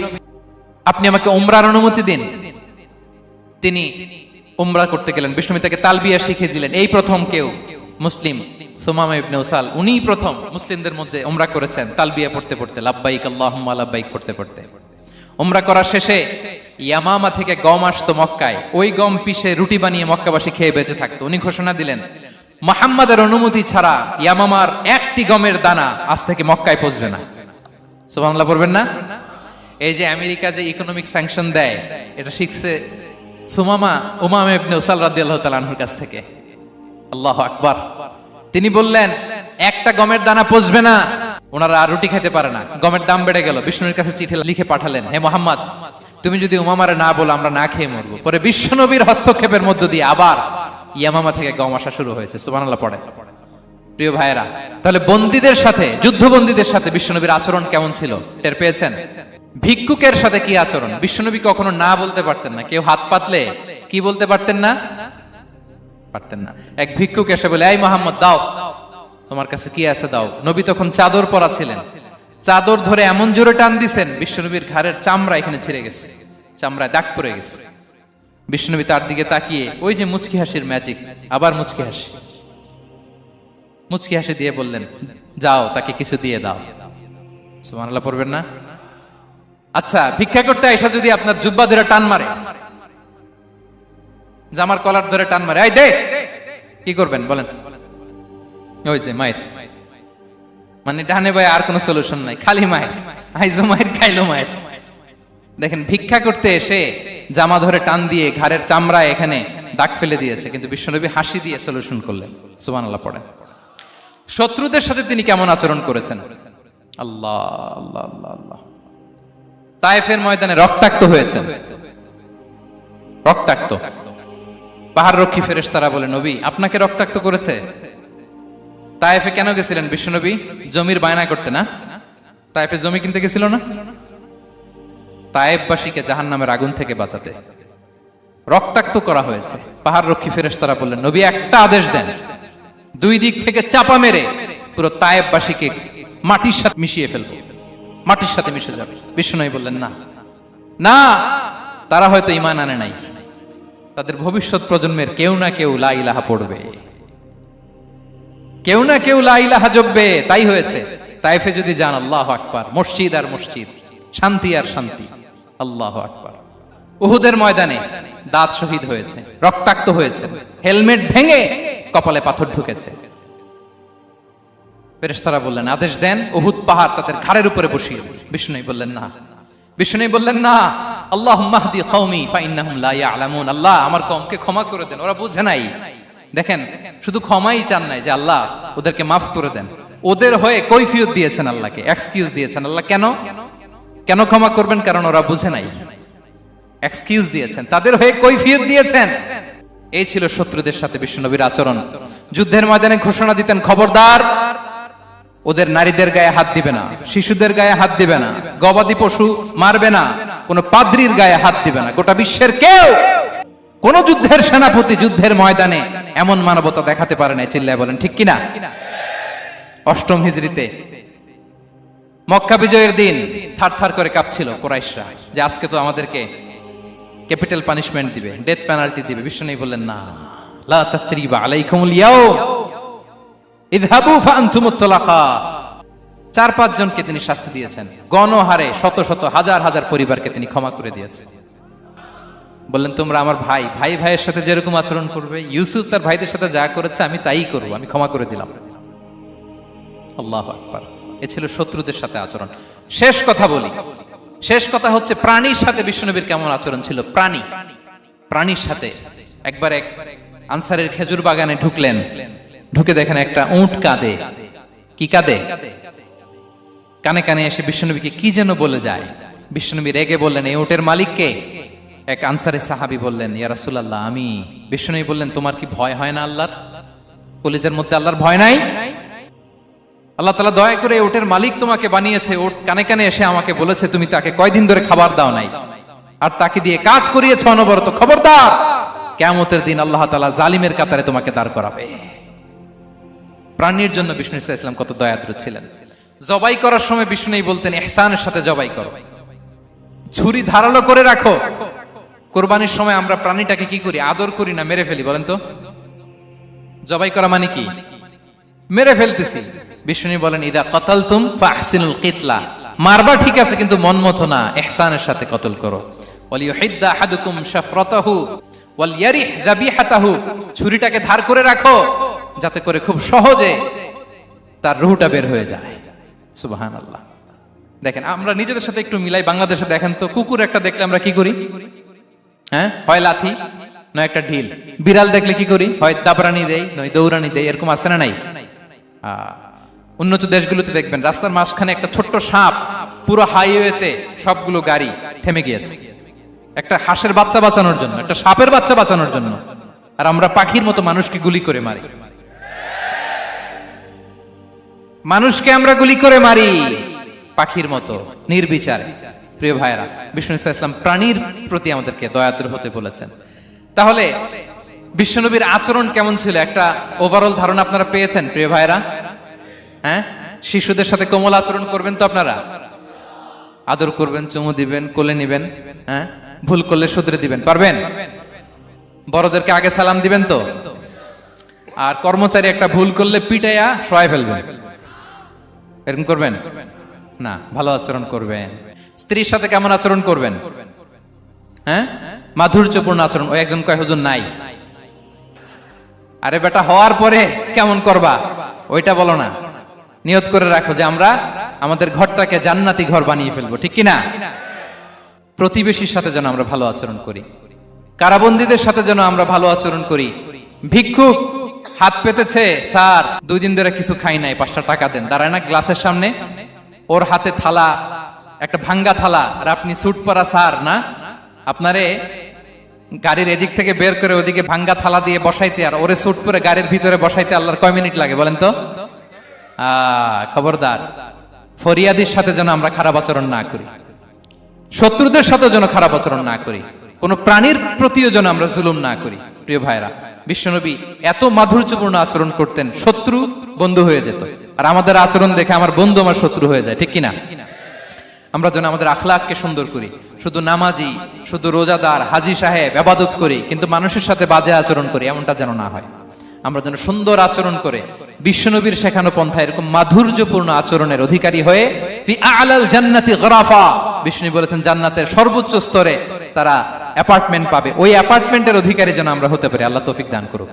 আপনি আমাকে উমরার অনুমতি দিন। তিনি উমরা করতে গেলেন। বিশ্বনবী তাকে তালবিয়া শিখিয়ে দিলেন। এই প্রথম কেউ মুসলিম, সুমামা ইবনে উসাল, উনিই প্রথম মুসলিমদের মধ্যে উমরা করেছেন তালবিয়া পড়তে পড়তে, লাব্বাইক আল্লাহুম্মা লাব্বাইক পড়তে পড়তে। উমরা করার শেষে ইয়ামামা থেকে গম আসতো মক্কায়, ওই গম পিষে রুটি বানিয়ে মক্কাবাসী খেয়ে বেঁচে থাকতো। উনি ঘোষণা দিলেন, মুহাম্মাদের অনুমতি ছাড়া ইয়ামামার একটি গমের দানা আজ থেকে মক্কায় পৌঁছবে না। সুবহানাল্লাহ পড়বেন না? এই যে আমেরিকা যে ইকোনমিক স্যাংশন দেয়, এটা শিখছে সুমামা উমামা ইবনে উসাল রাদিয়াল্লাহু তাআলা আনহুর কাছ থেকে। আল্লাহু আকবার। তিনি বললেন, একটা গমের দানা পচবে না। ওনারা আর রুটি খেতে পারে না, গমের দাম বেড়ে গেল। বিষ্ণুর কাছে চিঠি লিখে পাঠালেন, হে মুহাম্মদ, তুমি যদি উমামারে না বলো আমরা না খেয়ে মরবো। পরে বিশ্বনবীর হস্তক্ষেপের মধ্য দিয়ে আবার ইয়ামামা থেকে গম আসা শুরু হয়েছে। সুবহানাল্লাহ পড়ে। প্রিয় ভাইয়েরা, তাহলে বন্দীদের সাথে, যুদ্ধবন্দীদের সাথে বিশ্বনবীর আচরণ কেমন ছিল টের পেয়েছেন? ভিক্ষুকের সাথে কি আচরণ? বিশ্বনবী কখনো না বলতে পারতেন না। কেউ হাত পাতলে কি বলতে পারতেন না? পারতেন না। এক ভিক্ষুক এসে বলে, এই মুহাম্মদ, দাও, তোমার কাছে কি আছে দাও। নবী তখন চাদর পরা ছিলেন, চাদর ধরে এমন জোরে টান দিছেন বিশ্বনবীর ঘাড়ের চামড়া এখানে ছিঁড়ে গেছে, চামড়ায় দাগ পড়ে গেছে। বিশ্বনবী তার দিকে তাকিয়ে, ওই যে মুচকি হাসির ম্যাজিক, আবার মুচকি হাসি, মুচকি হাসি দিয়ে বললেন, যাও তাকে কিছু দিয়ে দাও। সুবহানাল্লাহ পড়বেন না? আচ্ছা, ভিক্ষা করতে আইসা যদি আপনার জুব্বা ধরে টান মারে, জামার কলার ধরে টান মারে, এই দে, কি করবেন বলেন? ওই যে মায়ের, মানে ডানে ভাই আর কোনো সলিউশন নাই, খালি মায়ের, আইজো মায়ের, খাইলো মায়ের। দেখেন, ভিক্ষা করতে এসে জামা ধরে টান দিয়ে ঘাড়ের চামড়ায় এখানে দাগ ফেলে দিয়েছে, কিন্তু বিশ্বনবী হাসি দিয়ে সলিউশন করলেন। সুবহানাল্লাহ পড়ে। শত্রুদের সাথে তিনি কেমন আচরণ করেছেন? আল্লাহ আল্লাহ আল্লাহ আল্লাহ। তায়েফের ময়দানে রক্তাক্ত হয়েছেন, রক্তাক্ত। পাহাড় রক্ষী ফেরেশতারা বলে, নবী আপনাকে রক্তাক্ত করেছে? তায়েফে কেন গেছিলেন বিশ্বনবী? জমির বায়না করতে না? তায়েফে জমি কিনতে গেছিল না? তায়েফবাসীকে জাহান্নামের আগুন থেকে বাঁচাতে রক্তাক্ত করা হয়েছে। পাহাড় রক্ষী ফেরেশতারা বললেন, নবী একটা আদেশ দেন, দুই দিক থেকে চাপা মেরে পুরো তায়েফবাসীকে মাটির সাথে মিশিয়ে ফেলবো, মাটির সাথে মিশে যাবে। বিশ্বনবী বললেন, না না, তারা হয়তো ঈমান আনে নাই, তাদের ভবিষ্যৎ প্রজন্মের কেউ না কেউ লা ইলাহা পড়বে, কেউ না কেউ লা ইলাহা জপবে। তাই হয়েছে। তায়েফে যদি যান, আল্লাহু আকবার, মসজিদ আর মসজিদ, শান্তি আর শান্তি। আল্লাহু আকবার। উহুদের ময়দানে দাঁত শহীদ হয়েছে, রক্তাক্ত হয়েছে, হেলমেট ভেঙে কপালে পাথর ঢুকেছে। ফেরেশতারা বললেন, আদেশ দেন, উহুদ পাহাড় তাদের ঘাড়ের উপরে বসিয়ে। বিষ্ণু বললেন, না। বিষ্ণু বললেন, না, আল্লাহুম্মা হদি কওমি ফা ইন্নাহুম লা ইয়ালামুন। আল্লাহ আমার কওমকে ক্ষমা করে দেন, ওরা বুঝে নাই। দেখেন, শুধু ক্ষমাই চান নাই যে আল্লাহ ওদেরকে মাফ করে দেন, ওদের হয়ে কৈফিয়ত দিয়েছেন আল্লাহকে, এক্সকিউজ দিয়েছেন। আল্লাহ কেন কেন ক্ষমা করবেন? কারণ ওরা বুঝে নাই। এক্সকিউজ দিয়েছেন, তাদের হয়ে কৈফিয়ত দিয়েছেন। এই ছিল শত্রুদের সাথে বিশ্বনবীর আচরণ। যুদ্ধের ময়দানে ঘোষণা দিতেন, খবরদার, ওদের নারীদের গায়ে হাত দিবে না, শিশুদের গায়ে হাত দিবে না, গবাদি পশু মারবে না, কোন পাদ্রীর গায়ে হাত দিবে না। গোটা বিশ্বের কেউ, কোন যুদ্ধের সেনাপতি যুদ্ধের ময়দানে এমন মানবতা দেখাতে পারে না। চিল্লায় বলেন ঠিক কিনা? অষ্টম হিজরিতে মক্কা বিজয়ের দিন থারথার করে কাঁপছিল কুরাইশরা যে আজকে তো আমাদেরকে ক্যাপিটাল পানিশমেন্ট দিবে, ডেথ পেনাল্টি দিবে। বিশ্বনবী বললেন, না, লা তাসরিবা আলাইকুমুল ইয়াউম ইযহাবু ফাআনতুমুত তালাকা। 4-5 জনকে তিনি শাস্তি দিয়েছেন, গণহারে শত শত হাজার হাজার পরিবারকে তিনি ক্ষমা করে দিয়েছেন। বললেন, তোমরা আমার ভাই, ভাই ভাইয়ের সাথে যেরকম আচরণ করবে, ইউসুফ তার ভাইদের সাথে যা করেছে আমি তাই করব, আমি ক্ষমা করে দিলাম। আল্লাহু আকবার। এ ছিল শত্রুদের সাথে আচরণ। শেষ কথা বলি, শেষ কথা হচ্ছে প্রাণীর সাথে বিশ্বনবীর কেমন আচরণ ছিল। প্রাণীর সাথে একবার এক আনসারের খেজুর বাগানে ঢুকলেন, ঢুকে দেখেন একটা উট কাঁদে। কি কাঁদে? কানে কানে এসে বিশ্বনবীকে কি যেন বলে যায়। বিশ্বনবী রেগে বললেন, এই উটের মালিক কে? এক আনসারী সাহাবী বললেন, ইয়া রাসূলুল্লাহ, আমি। বিশ্বনবী বললেন, তোমার কি ভয় হয় না আল্লাহর? কলিজার মধ্যে আল্লাহর ভয় নাই? আল্লাহ তাআলা দয়া করে উটের মালিক তোমাকে বানিয়েছে, উট কানে কানে এসে আমাকে বলেছে তুমি তাকে কয়দিন ধরে খাবার দাও নাই, আর তাকে দিয়ে কাজ করিয়েছে অনবরত। খবরদার, কিয়ামতের দিন আল্লাহ তাআলা জালিমের কাতারে তোমাকে দাঁড় করাবে। প্রাণীর জন্য বিষ্ণু ইসা ইসলাম কত দয়াদ্র ছিলেন। জবাই করার সময় বিষ্ণু বলতেন, ইহসানের সাথে জবাই করো, ছুরি ধারালো করে রাখো। কোরবানির সময় আমরা প্রাণীটাকে কি করি? আদর করি না, মেরে ফেলি। বলেন তো, জবাই করা মানে কি? মেরে ফেলতেছি। বিষ্ণু বলেন, ইদা কাতালতুম ফাহসিনুল কিতলা, মারবা ঠিক আছে, কিন্তু মন মতো না, ইহসানের সাথে কতল করো। ওয়ালিয়ুহিদ্দা আহাদুকুম শাফরাতাহু ওয়ালইয়ারিহ যাবিহাতাহু, ছুরিটাকে ধার করে রাখো যাতে করে খুব সহজে তার রূহটা বের হয়ে যায়। সুবহানাল্লাহ। দেখেন, আমরা নিজেদের সাথে একটু মিলাই। বাংলাদেশে দেখেন তো, কুকুর একটা দেখলে আমরা কি করি? হ্যাঁ, হয় লাথি নয় একটা ঢিল। বিড়াল দেখলে কি করি? হয় দাবরানি দেই নয় দৌড়ানি দেই। এরকম আছে না নাই? উন্নত দেশগুলোতে দেখবেন রাস্তার মাঝখানে একটা ছোট্ট সাপ, পুরো হাইওয়েতে সবগুলো গাড়ি থেমে গিয়েছে একটা হাঁসের বাচ্চা বাঁচানোর জন্য, একটা সাপের বাচ্চা বাঁচানোর জন্য। আর আমরা পাখির মতো মানুষকে গুলি করে মারি। মানুষকে আমরা গুলি করে মারি পাখির মতো নির্বিচারে। প্রিয় ভাইরা, বিষ্ণু ইসলাম প্রাণীর প্রতি আমাদেরকে দয়াদ্র হতে বলেছেন। তাহলে বিশ্বনবীর আচরণ কেমন ছিল একটা ওভারঅল ধারণা আপনারা পেয়েছেন প্রিয় ভাইরা? হ্যাঁ, শিশুদের সাথে কোমল আচরণ করবেন তো আপনারা? আদর করবেন, চুমু দিবেন, কোলে নিবেন। হ্যাঁ, ভুল করলে শুধরে দিবেন, পারবেন? বড়দেরকে আগে সালাম দিবেন তো? আর কর্মচারী একটা ভুল করলে পিটাইয়া শোয়ায় ফেলবেন, এরকম করবেন না? ভালো আচরণ করবেন। স্ত্রীর সাথে কেমন আচরণ করবেন? হ্যাঁ, মাধুর্যপূর্ণ আচরণ। ওই একজন কয়, হুজুর নাই। আরে বেটা, হওয়ার পরে কেমন করবা ওইটা বলো না। নিয়ত করে রাখো যে আমরা আমাদের ঘরটাকে জান্নাতি ঘর বানিয়ে ফেলবো, ঠিক কিনা? প্রতিবেশীর সাথে যেন আমরা ভালো আচরণ করি, কারাবন্দীদের সাথে যেন আমরা ভালো আচরণ করি। ভিক্ষুক হাত পেতেছে, স্যার 2 দিন ধরে কিছু খাই নাই, 5টা টাকা দেন। দাঁড়ায় না গ্লাসের সামনে, ওর হাতে থালা, একটা ভাঙ্গা থালা, আর আপনি স্যুট পরা স্যার না, আপনারে গাড়ির এদিক থেকে বের করে ওদিকে ভাঙ্গা থালা দিয়ে বসাইতে, আর ওরে স্যুট পরে গাড়ির ভিতরে বসাইতে আল্লাহর কয় মিনিট লাগে বলেন তো? খবরদার, ফরিয়াদির সাথে যেন আমরা খারাপ আচরণ না করি, শত্রুদের সাথে যেন খারাপ আচরণ না করি, কোন প্রাণীর প্রতিও যেন আমরা জুলুম না করি। প্রিয় ভাইরা, বিশ্বনবী এত মাধুর্যপূর্ণ আচরণ করতেন, শত্রু বন্ধু হয়ে যেত। আর আমাদের আচরণ দেখে আমার বন্ধু আমার শত্রু হয়ে যায়, ঠিক কিনা? আমরা যেন আমাদের আখলাককে সুন্দর করি। শুধু নামাজি, শুধু রোজাদার, হাজি সাহেব ইবাদত করি, কিন্তু মানুষের সাথে বাজে আচরণ করি, এমনটা যেন না হয়। আমরা যেন সুন্দর আচরণ করে বিশ্বনবীর শেখানো পন্থা এরকম মাধুর্যপূর্ণ আচরণের অধিকারী হয়ে ফি আ'লাল জান্নাতি গরাফা, বিষ্ণু বলেছেন জান্নাতের সর্বোচ্চ স্তরে তারা অ্যাপার্টমেন্ট পাবে। ওই অ্যাপার্টমেন্টের অধিকারী যেন আমরা হতে পারি। আল্লাহ তৌফিক দান করুক।